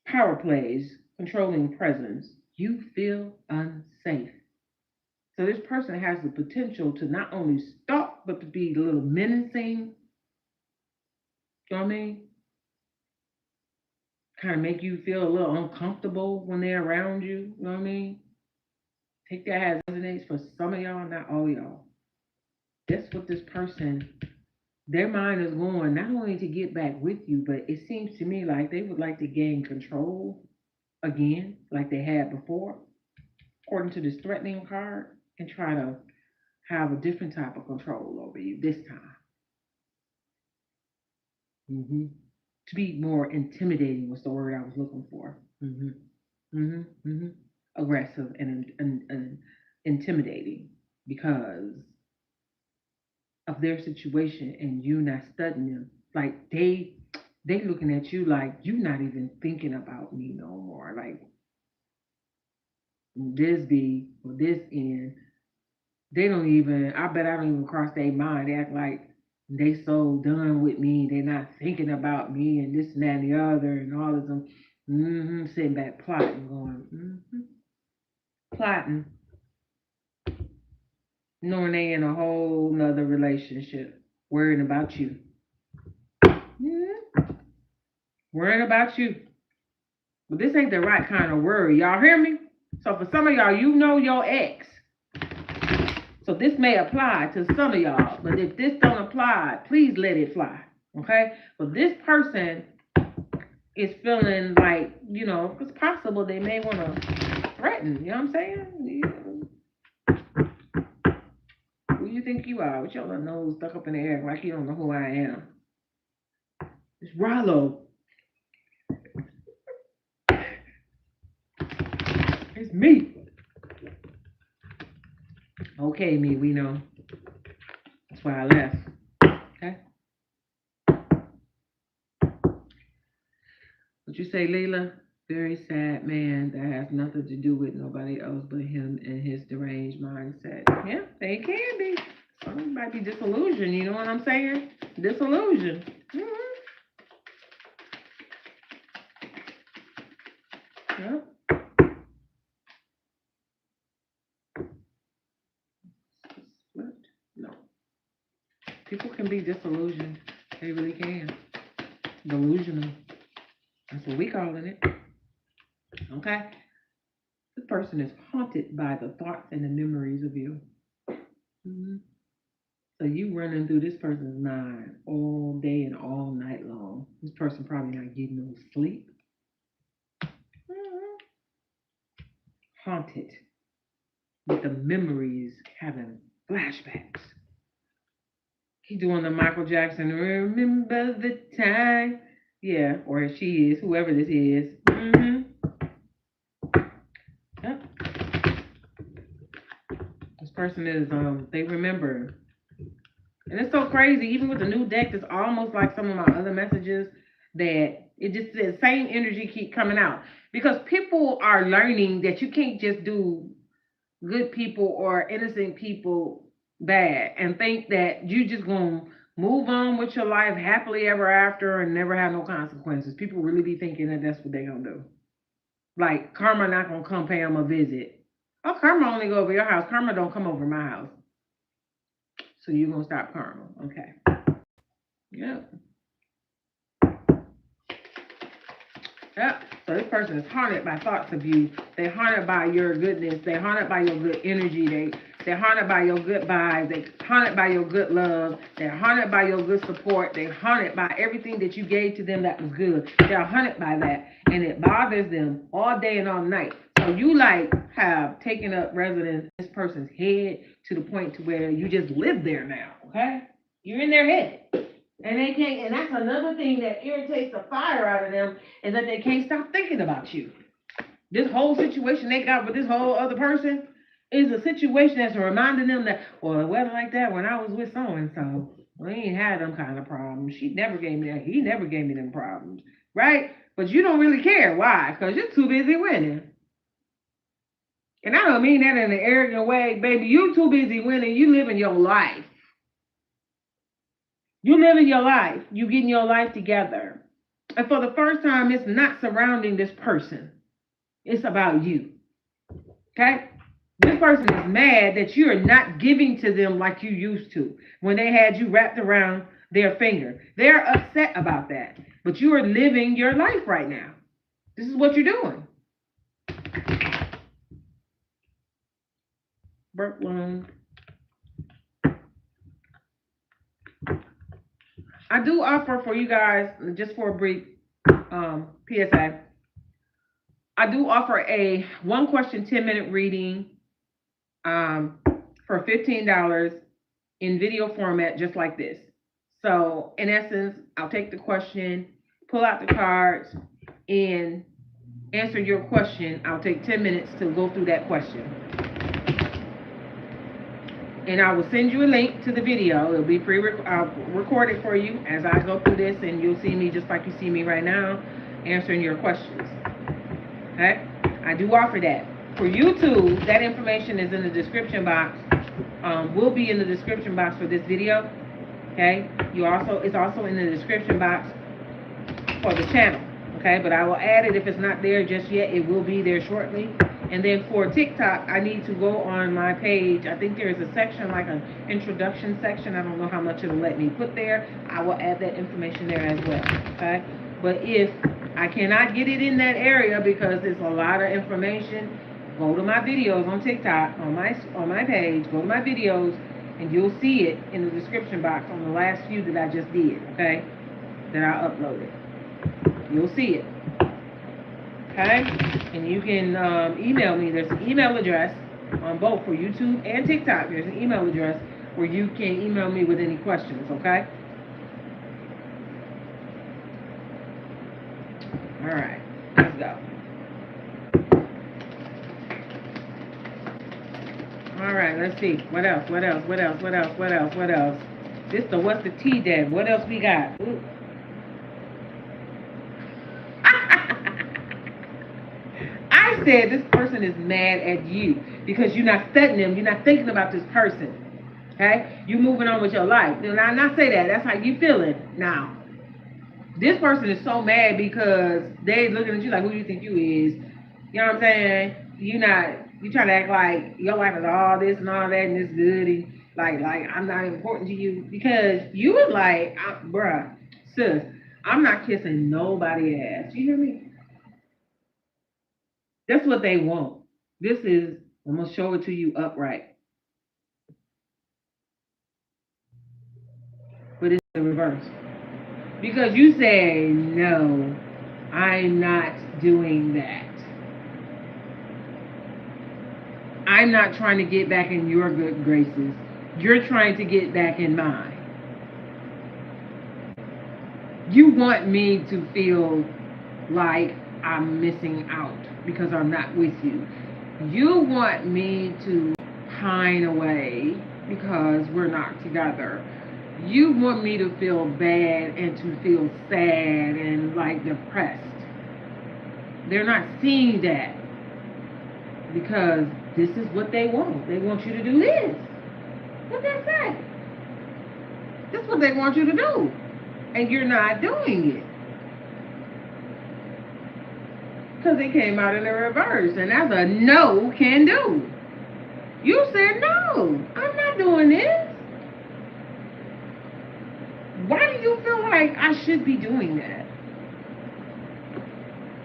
Power plays, controlling presence. You feel unsafe. So this person has the potential to not only stalk, but to be a little menacing. You know what I mean? Kind of make you feel a little uncomfortable when they're around you. You know what I mean? Take that as resonates for some of y'all, not all y'all. That's what this person, their mind is going not only to get back with you, but it seems to me like they would like to gain control again, like they had before, according to this threatening card, and try to have a different type of control over you this time. Mm-hmm. To be more intimidating was the word I was looking for. Mm-hmm. Mm-hmm. Mm-hmm. Aggressive and intimidating because of their situation and you not studying them. Like they looking at you like you not even thinking about me no more. Like this be or this end. They don't even. I bet I don't even cross their mind. They act like they so done with me. They're not thinking about me and this and that and the other and all of them. Sitting back plotting, going plotting, knowing they in a whole nother relationship, worrying about you. Mm-hmm. Worrying about you. But this ain't the right kind of worry. Y'all hear me? So for some of y'all, you know your ex. So this may apply to some of y'all, but if this don't apply, please let it fly. Okay? But this person is feeling like, it's possible they may want to threaten. You know what I'm saying? Who you think you are? With your little nose stuck up in the air like you don't know who I am. It's Rollo. It's me. Okay, me, we know. That's why I left. Okay? say, Leila? Very sad man that has nothing to do with nobody else but him and his deranged mindset. Yeah, they can be. Some might be disillusioned, you know what I'm saying? Disillusioned. Yep. No. People can be disillusioned. They really can. Delusional. That's what we calling it. Okay? This person is haunted by the thoughts and the memories of you. Mm-hmm. So you running through this person's mind all day and all night long. This person probably not getting no sleep. Mm-hmm. Haunted with the memories having flashbacks. He doing the Michael Jackson, remember the time. Yeah, or she is, whoever this is. Mm-hmm. Yep. This person is, they remember. And it's so crazy, even with the new deck, it's almost like some of my other messages that it just, the same energy keep coming out. Because people are learning that you can't just do good people or innocent people bad and think that you just gonna move on with your life happily ever after and never have no consequences. People really be thinking that that's what they gonna do. Like karma not gonna come pay them a visit. Oh, karma only go over your house. Karma don't come over my house. So you gonna stop karma. Okay. Yeah. Yep. So this person is haunted by thoughts of you. They're haunted by your goodness. They're haunted by your good energy. They're haunted by your good vibes. They're haunted by your good love. They're haunted by your good support. They're haunted by everything that you gave to them that was good. They're haunted by that. And it bothers them all day and all night. So you like have taken up residence in this person's head to the point to where you just live there now. Okay? You're in their head. And they can't, and that's another thing that irritates the fire out of them is that they can't stop thinking about you. This whole situation they got with this whole other person is a situation that's reminding them that, well, it wasn't like that when I was with so and so. We ain't had them kind of problems. She never gave me that. He never gave me them problems, right? But you don't really care. Why? Because you're too busy winning. And I don't mean that in an arrogant way, baby. You too busy winning. You living your life. You living your life. You getting your life together. And for the first time, it's not surrounding this person. It's about you. Okay? This person is mad that you are not giving to them like you used to when they had you wrapped around their finger. They're upset about that. But you are living your life right now. This is what you're doing. Burp loan. I do offer for you guys, just for a brief PSA, I do offer a 1-question, 10-minute reading for $15 in video format, just like this. So in essence, I'll take the question, pull out the cards, and answer your question. I'll take 10 minutes to go through that question. And I will send you a link to the video. It'll be recorded for you as I go through this, and you'll see me just like you see me right now, answering your questions. Okay? I do offer that. For YouTube, that information is in the description box. Will be in the description box for this video. Okay? It's also in the description box for the channel. Okay? But I will add it if it's not there just yet. It will be there shortly. And then for TikTok, I need to go on my page. I think there is a section, like an introduction section. I don't know how much it'll let me put there. I will add that information there as well. Okay? But if I cannot get it in that area because it's a lot of information, go to my videos on TikTok, on my page, go to my videos, and you'll see it in the description box on the last few that I just did, okay? That I uploaded. You'll see it. Okay? And you can email me. There's an email address on both for YouTube and TikTok. There's an email address where you can email me with any questions, okay? All right, let's go. All right, let's see. What else? This the what's the tea deck? What else we got? said this person is mad at you because you're not studying them. You're not thinking about this person. Okay? You moving on with your life. Now, not say that. That's how you feeling now. This person is so mad because they looking at you like, who do you think you is? You know what I'm saying? You try to act like your life is all this and all that and it's good and like I'm not important to you because you was like, bruh, sis, I'm not kissing nobody ass. You hear me? That's what they want. This is, I'm gonna show it to you upright, but it's the reverse. Because you say, no, I'm not doing that. I'm not trying to get back in your good graces. You're trying to get back in mine. You want me to feel like I'm missing out because I'm not with you. You want me to pine away because we're not together. You want me to feel bad and to feel sad and like depressed. They're not seeing that because this is what they want. They want you to do this. What they say? That's what they want you to do. And you're not doing it. Because it came out in the reverse. And that's a no can do. You said no, I'm not doing this. Why do you feel like I should be doing that?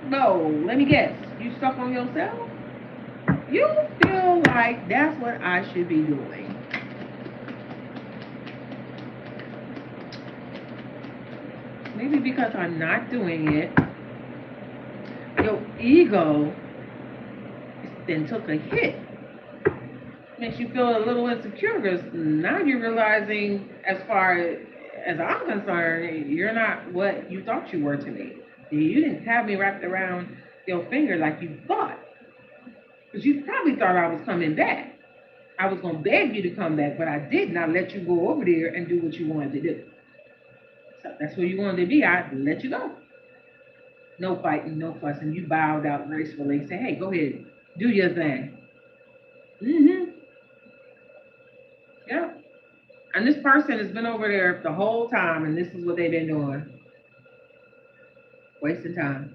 No, let me guess. You stuck on yourself? You feel like that's what I should be doing. Maybe because I'm not doing it, your ego then took a hit. Makes you feel a little insecure because now you're realizing, as far as I'm concerned, you're not what you thought you were to me. You didn't have me wrapped around your finger like you thought. Because you probably thought I was coming back. I was going to beg you to come back, but I did not let you go over there and do what you wanted to do. So that's where you wanted to be. I let you go. No fighting, no fussing. You bowed out gracefully. Say, hey, go ahead. Do your thing. Mm-hmm. Yeah. And this person has been over there the whole time, and this is what they've been doing. Wasting time.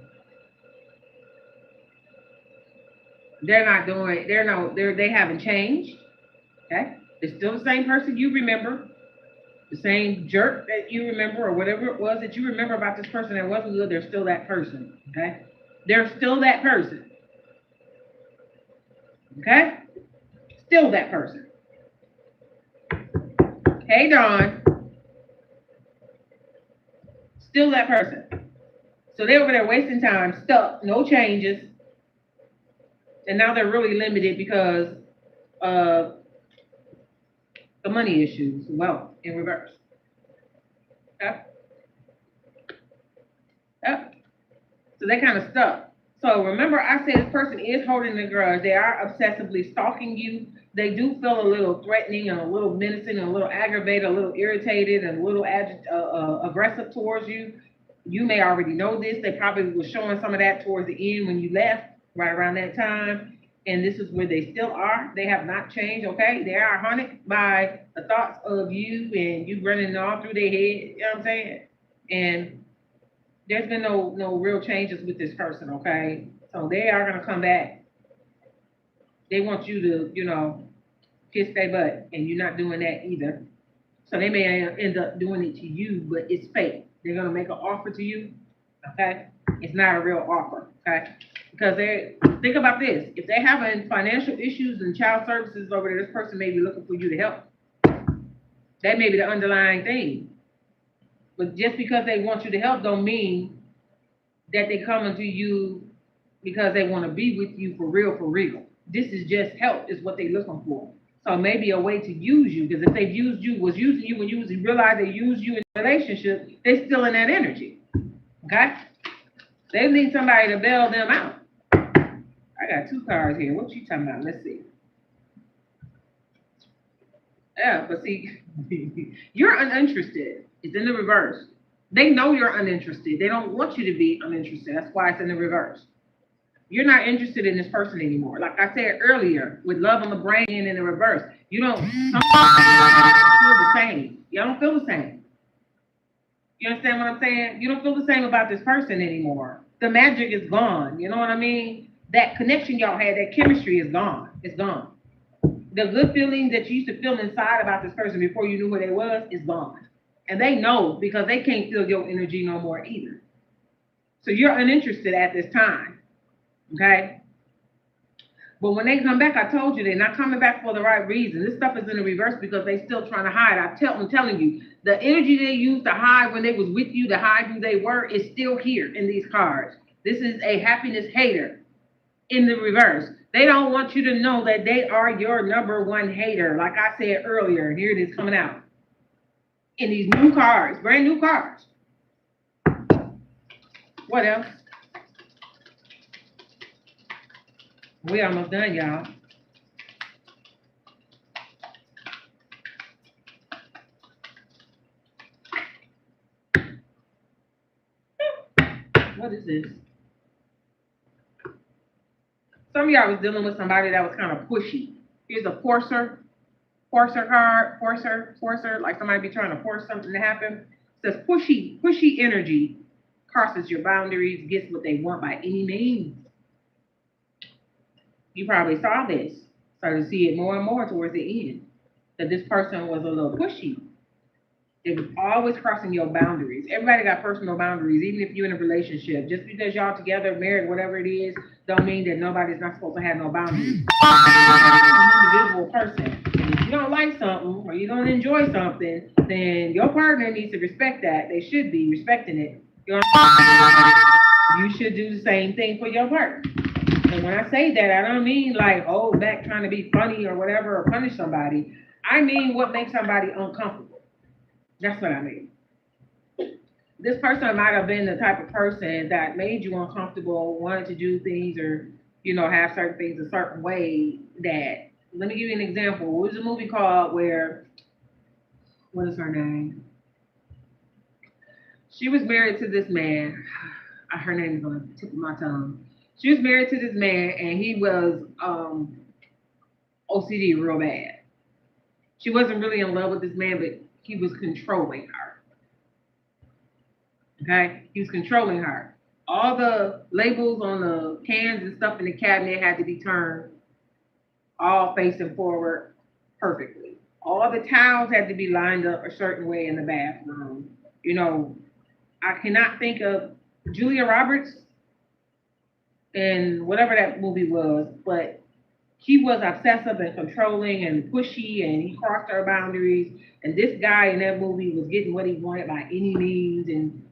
They're not doing, they haven't changed. Okay? They're still the same person you remember, the same jerk that you remember, or whatever it was that you remember about this person that wasn't good. They're still that person. Okay? They're still that person. Okay? Still that person. Hey, Dawn. Still that person. So they're over there wasting time, stuck, no changes. And now they're really limited because of the money issues, wealth in reverse. Yep. Yep. So they kind of stuck. So remember, I said this person is holding the grudge. They are obsessively stalking you. They do feel a little threatening and a little menacing and a little aggravated, a little irritated and a little aggressive towards you. You may already know this. They probably were showing some of that towards the end when you left, right around that time. And this is where they still are. They have not changed, okay? They are haunted by the thoughts of you and you running all through their head, you know what I'm saying? And there's been no real changes with this person, okay? So they are gonna come back. They want you to, kiss their butt, and you're not doing that either. So they may end up doing it to you, but it's fake. They're gonna make an offer to you, okay? It's not a real offer, okay? Because they think about this: if they're having financial issues and child services over there, this person may be looking for you to help. That may be the underlying thing. But just because they want you to help don't mean that they coming to you because they want to be with you for real, for real. This is just help is what they're looking for. So maybe a way to use you, because if they was using you when you realized they used you in a relationship, they're still in that energy. Okay? They need somebody to bail them out. I got two cards here. What you talking about? Let's see. Yeah, but see, you're uninterested. It's in the reverse. They know you're uninterested. They don't want you to be uninterested. That's why it's in the reverse. You're not interested in this person anymore. Like I said earlier, with love on the brain and in the reverse, you don't feel the same. You don't feel the same. You understand what I'm saying? You don't feel the same about this person anymore. The magic is gone. You know what I mean? That connection y'all had, that chemistry is gone. It's gone. The good feeling that you used to feel inside about this person before you knew who they was is gone. And they know because they can't feel your energy no more either. So you're uninterested at this time. Okay? But when they come back, I told you they're not coming back for the right reason. This stuff is in the reverse because they still trying to hide. I'm telling you, the energy they used to hide when they was with you, to hide who they were, is still here in these cards. This is a happiness hater in the reverse. They don't want you to know that they are your number one hater. Like I said earlier, here it is coming out in these new cards, brand new cards. What else? We almost done, y'all. What is this? Some of y'all was dealing with somebody that was kind of pushy. Here's a forcer card, forcer, like somebody be trying to force something to happen. It says pushy energy crosses your boundaries, gets what they want by any means. You probably saw this, started to see it more and more towards the end, that this person was a little pushy. It was always crossing your boundaries. Everybody got personal boundaries, even if you're in a relationship. Just because y'all together, married, whatever it is, don't mean that nobody's not supposed to have no boundaries. You're an individual person. And if you don't like something or you don't enjoy something, then your partner needs to respect that. They should be respecting it. You should do the same thing for your partner. And when I say that, I don't mean like, oh, back trying to be funny or whatever or punish somebody. I mean what makes somebody uncomfortable. That's what I mean. This person might have been the type of person that made you uncomfortable, wanted to do things or, have certain things a certain way that, let me give you an example. What was a movie called where, what is her name? She was married to this man. Her name is on the tip of my tongue. She was married to this man and he was OCD real bad. She wasn't really in love with this man, but he was controlling her. Okay? He was controlling her. All the labels on the cans and stuff in the cabinet had to be turned all facing forward perfectly. All the towels had to be lined up a certain way in the bathroom. I cannot think of Julia Roberts and whatever that movie was, but he was obsessive and controlling and pushy, and he crossed her boundaries. And this guy in that movie was getting what he wanted by any means. And,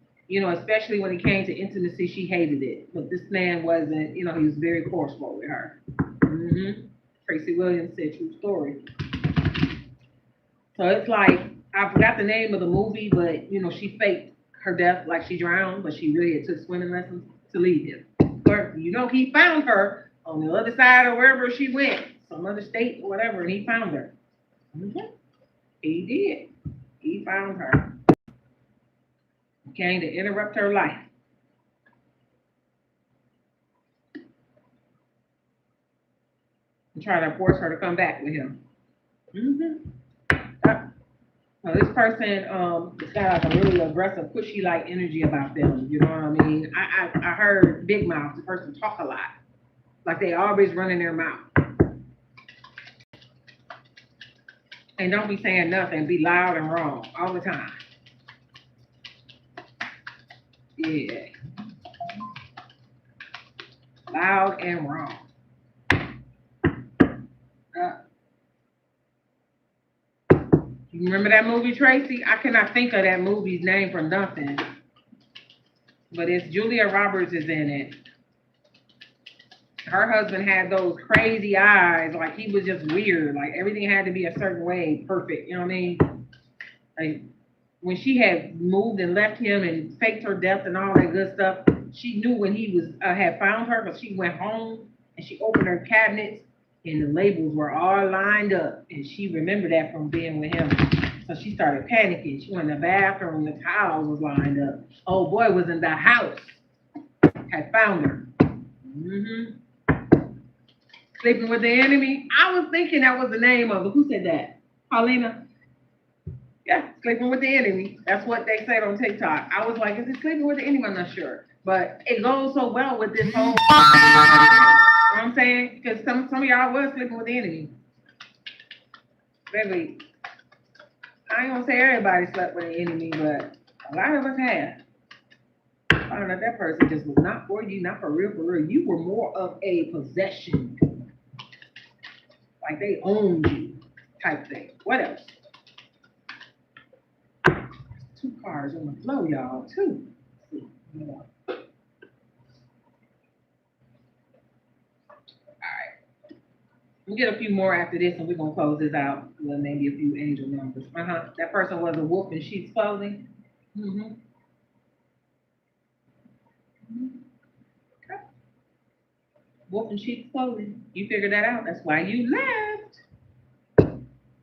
especially when it came to intimacy, she hated it. But this man wasn't, he was very forceful with her. Tracy Williams said, true story. So it's like, I forgot the name of the movie, but, she faked her death like she drowned, but she really took swimming lessons to leave him. But, he found her on the other side or wherever she went, some other state or whatever, and he found her. He did. He found her. He came to interrupt her life. And try to force her to come back with him. Now this person got like a really aggressive, pushy-like energy about them. You know what I mean? I heard big mouth, the person talk a lot. Like they always running their mouth. And don't be saying nothing, be loud and wrong all the time. Yeah. Loud and wrong. You remember that movie, Tracy? I cannot think of that movie's name for nothing. But it's Julia Roberts is in it. Her husband had those crazy eyes, like he was just weird, like everything had to be a certain way, perfect, you know what I mean? Like when she had moved and left him and faked her death and all that good stuff, she knew when he was had found her, because she went home and she opened her cabinets and the labels were all lined up, and she remembered that from being with him. So she started panicking. She went in the bathroom, the towels was lined up. Old boy was in the house, had found her. Mm-hmm. Sleeping with the enemy. I was thinking that was the name of it. Who said that? Paulina? Yeah, sleeping with the enemy. That's what they said on TikTok. I was like, is it sleeping with the enemy? I'm not sure. But it goes so well with this whole, you know what I'm saying? Because some of y'all was sleeping with the enemy. Baby, I ain't gonna say everybody slept with the enemy, but a lot of us have. I don't know, that person just was not for you, not for real, for real. You were more of a possession, like they owned you type thing. What else? Two cars on the floor, y'all, too. Yeah. All right. We'll get a few more after this, and we're gonna close this out with maybe a few angel numbers. That person was a wolf in sheep's clothing. Mm-hmm. Okay. Wolf in sheep's clothing. You figured that out. That's why you left.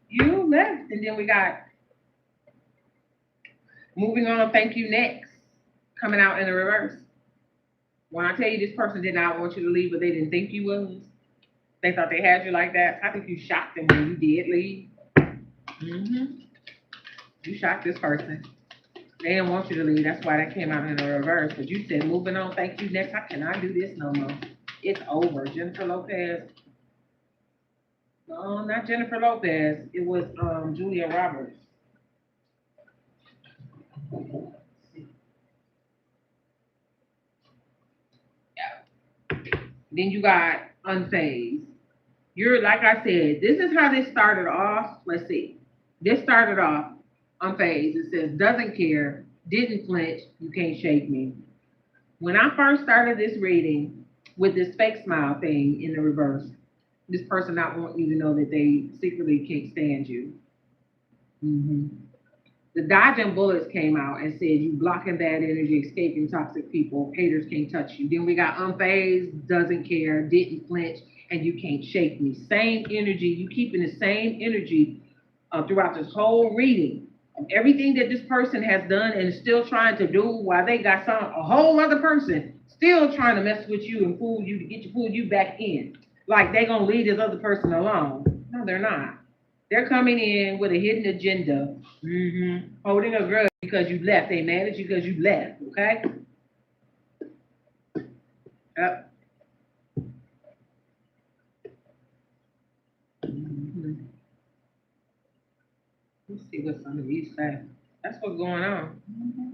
You left, and then we got moving on. Thank you next. Coming out in the reverse. When I tell you this person did not want you to leave, but they didn't think you was. They thought they had you like that. I think you shocked them when you did leave. Mm-hmm. You shocked this person. They didn't want you to leave. That's why that came out in the reverse. But you said, moving on, thank you next. I cannot do this no more. It's over. Jennifer Lopez. No, not Jennifer Lopez. It was Julia Roberts. Then you got unfazed. You're like I said, this is how this started off. Let's see. This started off unfazed. It says, doesn't care, didn't flinch, you can't shake me. When I first started this reading with this fake smile thing in the reverse, this person not wanting you to know that they secretly can't stand you. Mm-hmm. The dodging bullets came out and said you blocking bad energy, escaping toxic people, haters can't touch you. Then we got unfazed, doesn't care, didn't flinch, and you can't shake me. Same energy, you keeping the same energy throughout this whole reading. Everything that this person has done and is still trying to do while they got a whole other person still trying to mess with you and fool you to get you pull you back in. Like they gonna leave this other person alone. No, they're not. They're coming in with a hidden agenda, holding a grudge because you left. They mad at you because you left. Okay. Yep. Mm-hmm. Let's see what some of these say. That's what's going on. Mm-hmm.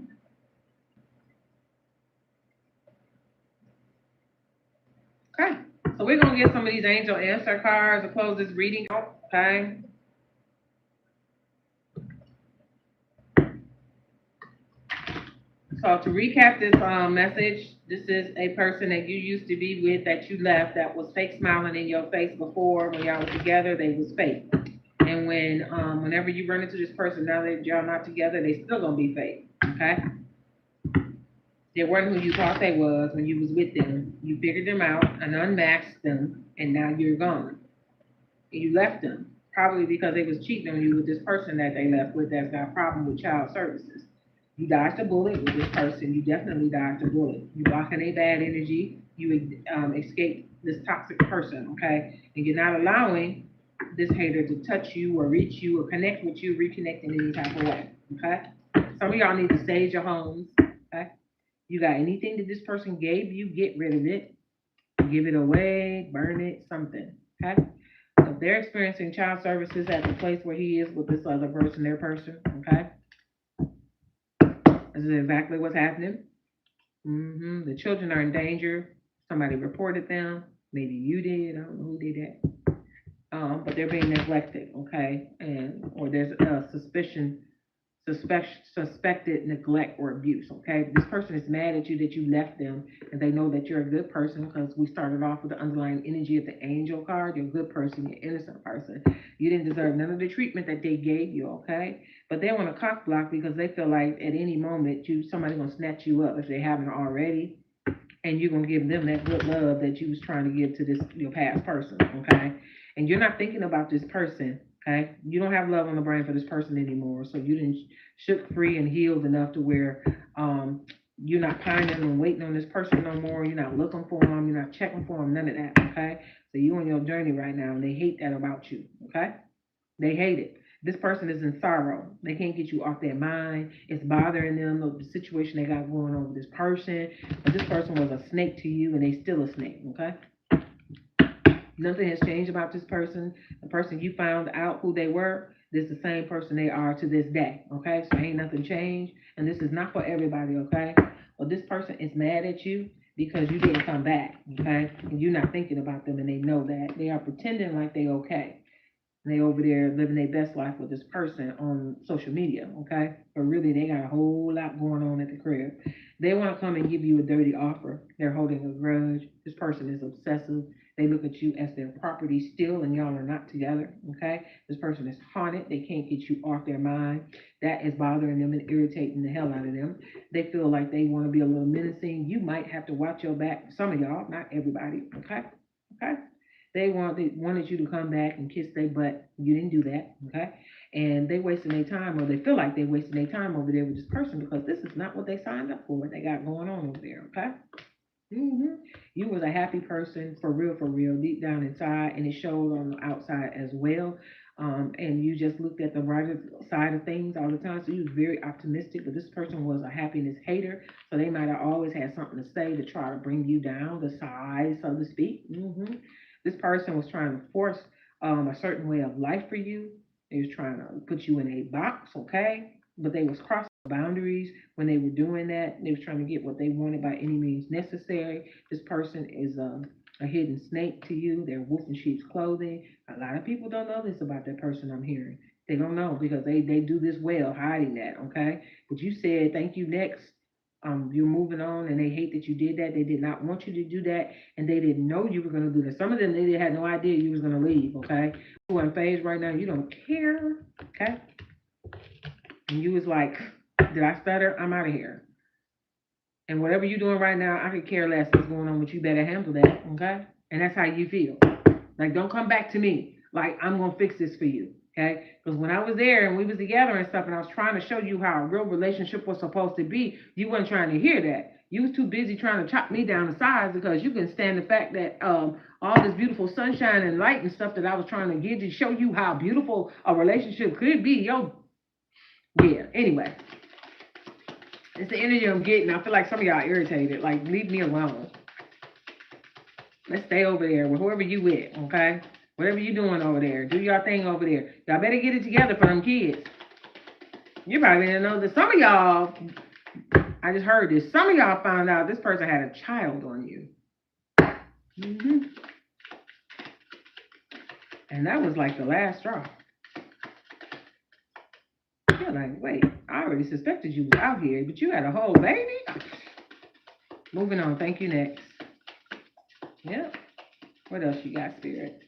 Okay. So we're gonna get some of these angel answer cards to close this reading out. Okay. So to recap this message, this is a person that you used to be with that you left that was fake smiling in your face before when y'all were together. They was fake, and whenever you run into this person now that y'all not together, they still gonna be fake. Okay, they weren't who you thought they was when you was with them. You figured them out and unmasked them, and now you're gone. And you left them probably because they was cheating on you with this person that they left with that's got a problem with child services. You dodged a bullet with this person. You definitely dodged a bullet. You blocking a bad energy. You escape this toxic person, okay? And you're not allowing this hater to touch you or reach you or connect with you, reconnect in any type of way, okay? Some of y'all need to sage your homes, okay? You got anything that this person gave you, get rid of it. Give it away, burn it, something, okay? So if they're experiencing child services at the place where he is with this other person, their person, okay? This is exactly what's happening. The children are in danger. Somebody reported them. Maybe you did. I don't know who did that. But they're being neglected, okay? And or there's a suspected neglect or abuse, okay? This person is mad at you that you left them, and they know that you're a good person because we started off with the underlying energy of the angel card. You're a good person, you're an innocent person. You didn't deserve none of the treatment that they gave you, okay? But they want to cock block because they feel like at any moment somebody gonna snatch you up if they haven't already, and you're gonna give them that good love that you was trying to give to this your past person, okay? And you're not thinking about this person, okay? You don't have love on the brain for this person anymore, so you didn't shook free and healed enough to where You're not pining and waiting on this person no more. You're not looking for them. You're not checking for them. None of that. Okay. So you're on your journey right now, and they hate that about you. Okay. They hate it. This person is in sorrow. They can't get you off their mind. It's bothering them, the situation they got going on with this person. But this person was a snake to you, and they still a snake. Okay. Nothing has changed about this person. The person you found out who they were, this is the same person they are to this day. Okay, so ain't nothing changed, and this is not for everybody. Okay, well, this person is mad at you because you didn't come back. Okay, and you're not thinking about them, and they know that they are pretending like they okay. They over there living their best life with this person on social media, okay? But really, they got a whole lot going on at the crib. They want to come and give you a dirty offer. They're holding a grudge. This person is obsessive. They look at you as their property still, and y'all are not together, okay? This person is haunted. They can't get you off their mind. That is bothering them and irritating the hell out of them. They feel like they want to be a little menacing. You might have to watch your back. Some of y'all, not everybody, okay? Okay? They wanted you to come back and kiss their butt. You didn't do that, okay? And they wasting their time, or they feel like they wasting their time over there with this person because this is not what they signed up for. What they got going on over there, okay? You was a happy person for real, deep down inside, and it showed on the outside as well. And you just looked at the brighter side of things all the time. So you was very optimistic, but this person was a happiness hater. So they might have always had something to say to try to bring you down the size, so to speak. This person was trying to force a certain way of life for you. They was trying to put you in a box, okay? But they was crossing boundaries when they were doing that. They was trying to get what they wanted by any means necessary. This person is a hidden snake to you. They're wolf in sheep's clothing. A lot of people don't know this about that person I'm hearing. They don't know because they do this well, hiding that, okay? But you said thank you next. You're moving on, and they hate that you did that. They did not want you to do that, and they didn't know you were going to do that. Some of them they had no idea you was going to leave. Okay, you in phase right now. You don't care. Okay, and you was like, did I stutter? I'm out of here. And whatever you're doing right now, I could care less what's going on, but you better handle that. Okay, and that's how you feel. Like, don't come back to me. Like, I'm gonna fix this for you. Okay? Because when I was there and we was together and stuff, and I was trying to show you how a real relationship was supposed to be, you wasn't trying to hear that. You was too busy trying to chop me down to size because you can stand the fact that all this beautiful sunshine and light and stuff that I was trying to get to show you how beautiful a relationship could be. Yo, yeah. Anyway, it's the energy I'm getting. I feel like some of y'all irritated. Like, leave me alone. Let's stay over there with whoever you with, okay? Whatever you doing over there, do your thing over there. Y'all better get it together for them kids. You probably didn't know that some of y'all, I just heard this, some of y'all found out this person had a child on you. hmm And that was like the last straw. You're like, wait, I already suspected you was out here, but you had a whole baby? Moving on, thank you, next. Yep. What else you got, Spirit?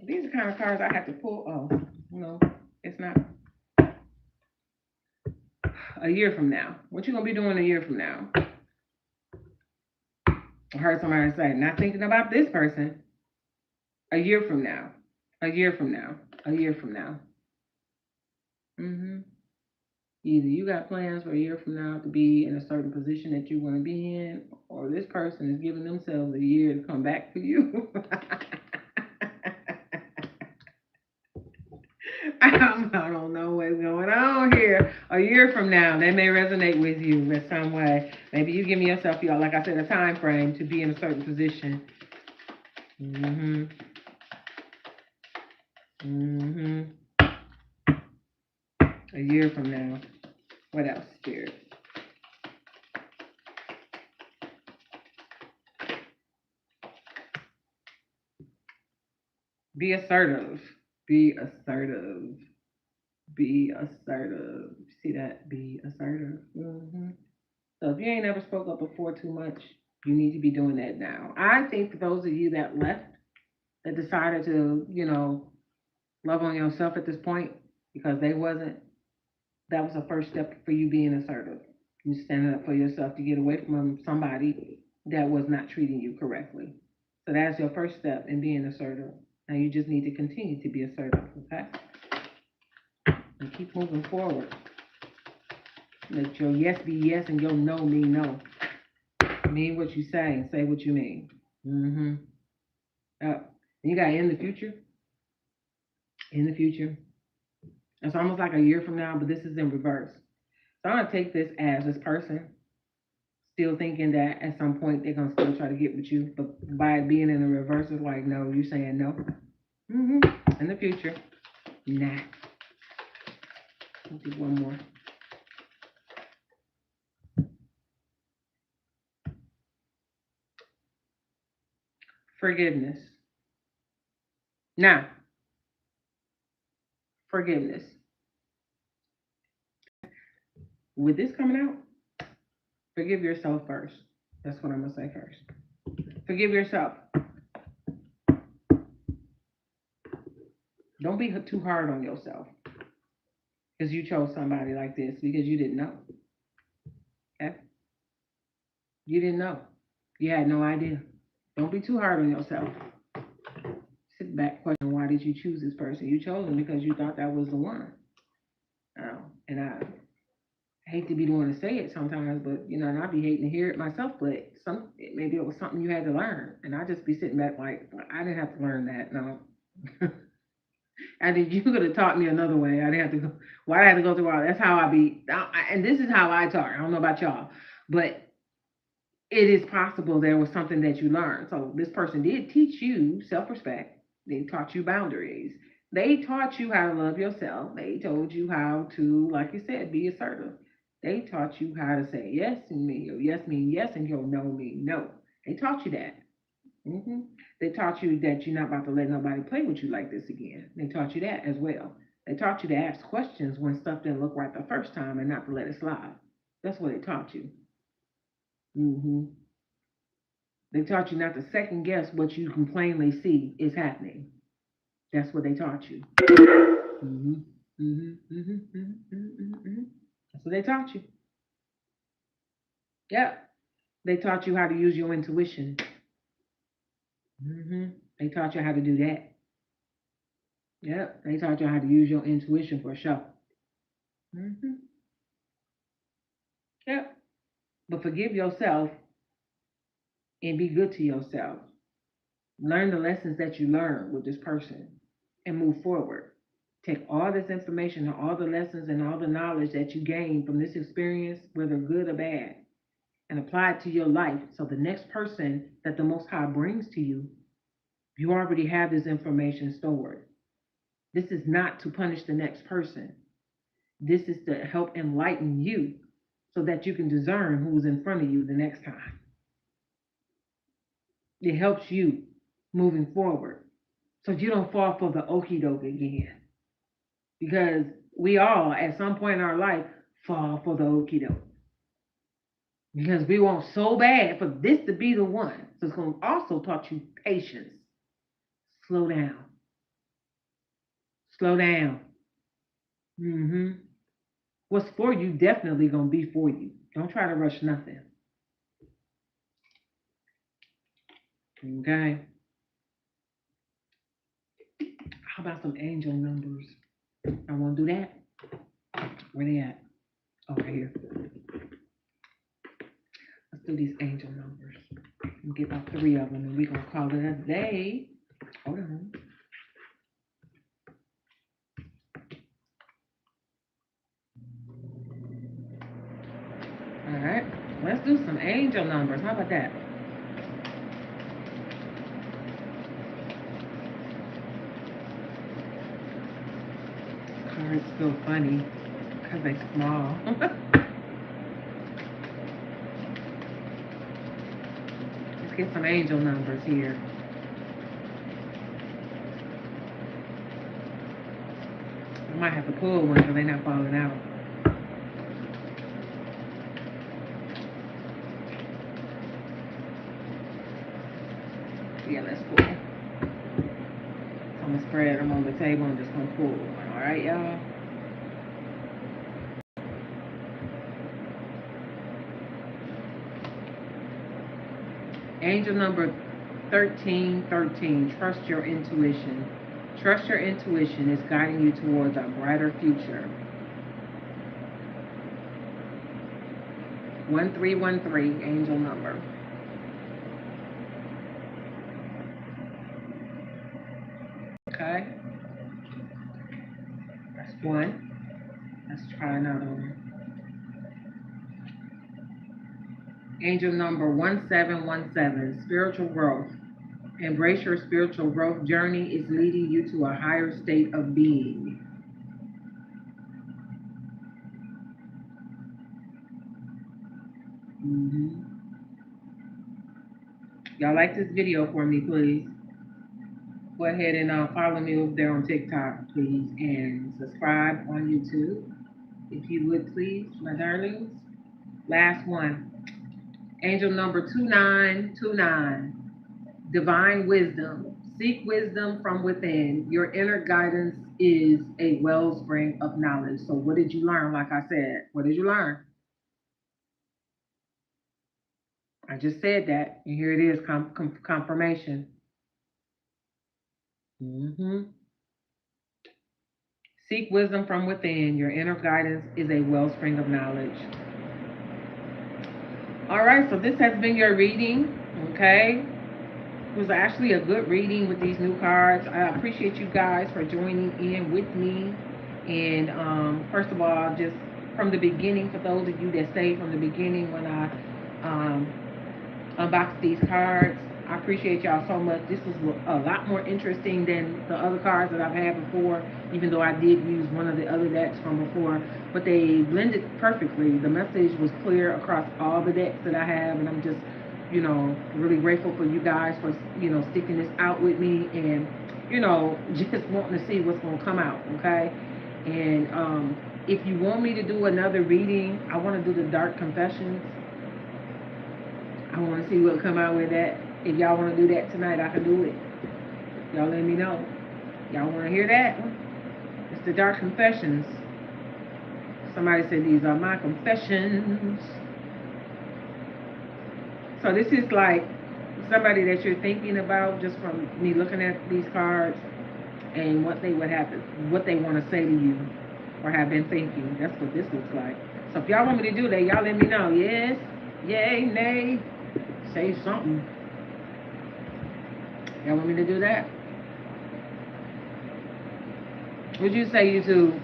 These are the kind of cards I have to pull. Oh, no, it's not. A year from now. What you gonna be doing a year from now? I heard somebody say, not thinking about this person. A year from now. A year from now. A year from now. hmm Either you got plans for a year from now to be in a certain position that you want to be in, or this person is giving themselves a year to come back for you. I don't know what's going on here. A year from now, they may resonate with you in some way. Maybe you give me yourself, y'all, like I said, a time frame to be in a certain position. hmm hmm A year from now. What else, Spirit? Be assertive. Be assertive. Be assertive. See that? Be assertive. So if you ain't ever spoke up before too much, you need to be doing that now. I think for those of you that left, that decided to, love on yourself at this point because they wasn't, that was the first step for you being assertive. You standing up for yourself to get away from somebody that was not treating you correctly. So that's your first step in being assertive. Now you just need to continue to be assertive, okay? And keep moving forward. Let your yes be yes and your no mean no. Mean what you say and say what you mean. Mm-hmm. You got in the future. In the future. It's almost like a year from now, but this is in reverse. So I'm gonna take this as this person still thinking that at some point they're gonna still try to get with you, but by it being in the reverse, it's like no, you saying no. In the future, nah. I'll do one more. Forgiveness. Now, forgiveness. With this coming out, forgive yourself first. That's what I'm gonna say first. Forgive yourself. Don't be too hard on yourself because you chose somebody like this because you didn't know. Okay? You didn't know. You had no idea. Don't be too hard on yourself. Sit back, question why did you choose this person? You chose him because you thought that was the one. And I hate to be the one to say it sometimes, but and I'd be hating to hear it myself. But maybe it was something you had to learn, and I just be sitting back like I didn't have to learn that. No, I did. You could have taught me another way. I didn't have to go. Why I had to go through all? That's how I be. And this is how I talk. I don't know about y'all, but it is possible there was something that you learned. So this person did teach you self-respect. They taught you boundaries. They taught you how to love yourself. They told you how to, like you said, be assertive. They taught you how to say yes and mean your yes mean yes and your no mean no. They taught you that. hmm They taught you that you're not about to let nobody play with you like this again. They taught you that as well. They taught you to ask questions when stuff didn't look right the first time and not to let it slide. That's what they taught you. hmm They taught you not to second guess what you can plainly see is happening. That's what they taught you. hmm hmm hmm hmm That's what they taught you. Yep. They taught you how to use your intuition. They taught you how to do that. Yep. They taught you how to use your intuition for sure. hmm Yep. But forgive yourself and be good to yourself. Learn the lessons that you learned with this person and move forward. Take all this information and all the lessons and all the knowledge that you gained from this experience, whether good or bad, and apply it to your life. So the next person that the Most High brings to you, you already have this information stored. This is not to punish the next person. This is to help enlighten you so that you can discern who's in front of you the next time. It helps you moving forward so you don't fall for the okie doke again. Because we all, at some point in our life, fall for the okie doke. Because we want so bad for this to be the one. So it's going to also taught you patience. Slow down. Slow down. hmm What's for you definitely going to be for you. Don't try to rush nothing. Okay? How about some angel numbers? I want to do that. Where they at? Oh, right here. Let's do these angel numbers. We'll get about 3 of them and we're going to call it a day. Hold on. All right. Let's do some angel numbers. How about that? Cards feel funny because they're small. Let's get some angel numbers here. I might have to pull one so they're not falling out. Yeah, let's pull. I'm going to spread them on the table and just going to pull one. All right, y'all? Angel number 1313. Trust your intuition. Trust your intuition is guiding you towards a brighter future. 1313, angel number. Okay, that's one. Let's try another one. Angel number 1717, spiritual growth. Embrace your spiritual growth journey is leading you to a higher state of being. hmm Y'all like this video for me, please. Go ahead and follow me over there on TikTok, please, and subscribe on YouTube, if you would, please, my darlings. Last one. Angel number 2929, divine wisdom. Seek wisdom from within. Your inner guidance is a wellspring of knowledge. So, what did you learn? Like I said, what did you learn? I just said that, and here it is, confirmation. hmm Seek wisdom from within. Your inner guidance is a wellspring of knowledge. All right, so this has been your reading. Okay, it was actually a good reading with these new cards. I appreciate you guys for joining in with me. And first of all, just from the beginning, for those of you that stayed from the beginning when I um, unboxed these cards, I appreciate y'all so much. This was a lot more interesting than the other cards that I've had before, even though I did use one of the other decks from before. But they blended perfectly. The message was clear across all the decks that I have, and I'm just, really grateful for you guys for, sticking this out with me and, just wanting to see what's going to come out, okay? And if you want me to do another reading, I want to do the Dark Confessions. I want to see what come out with that. If y'all want to do that tonight, I can do it. Y'all let me know. Y'all want to hear that? It's the Dark Confessions. Somebody said these are my confessions. So this is like somebody that you're thinking about just from me looking at these cards and what they would have to, what they want to say to you or have been thinking. That's what this looks like. So if y'all want me to do that, y'all let me know. Yes, yay, nay, say something. Y'all want me to do that? What'd you say, YouTube?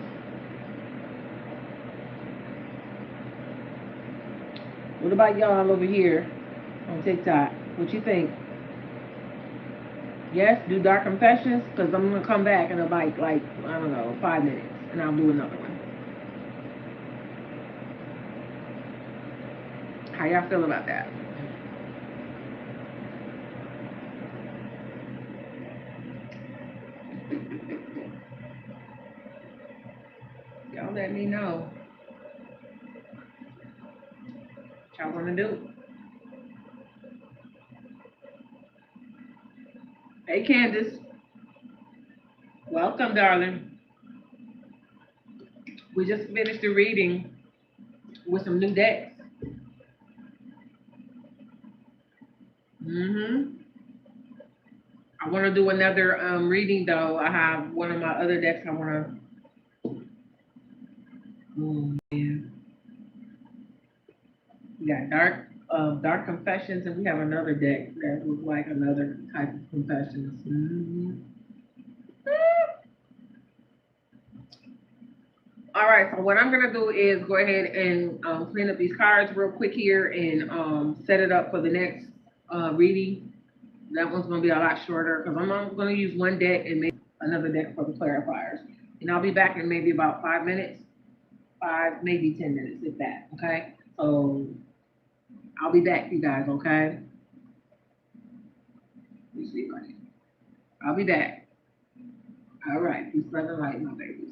What about y'all over here on TikTok? What you think? Yes, do Dark Confessions? Because I'm going to come back in about, I don't know, 5 minutes. And I'll do another one. How y'all feel about that? Y'all let me know. What y'all want to do? Hey, Candace. Welcome, darling. We just finished the reading with some new decks. I want to do another reading, though. I have one of my other decks I want to... Oh, man. We got Dark Confessions, and we have another deck that looks like another type of confessions. All right, so what I'm gonna do is go ahead and clean up these cards real quick here and set it up for the next reading. That one's gonna be a lot shorter because I'm gonna use one deck and maybe another deck for the clarifiers. And I'll be back in maybe about 5 minutes, maybe 10 minutes, if that. Okay, so I'll be back, you guys. Okay. Let me see, buddy. I'll be back. All right. Peace, love, and light, my baby.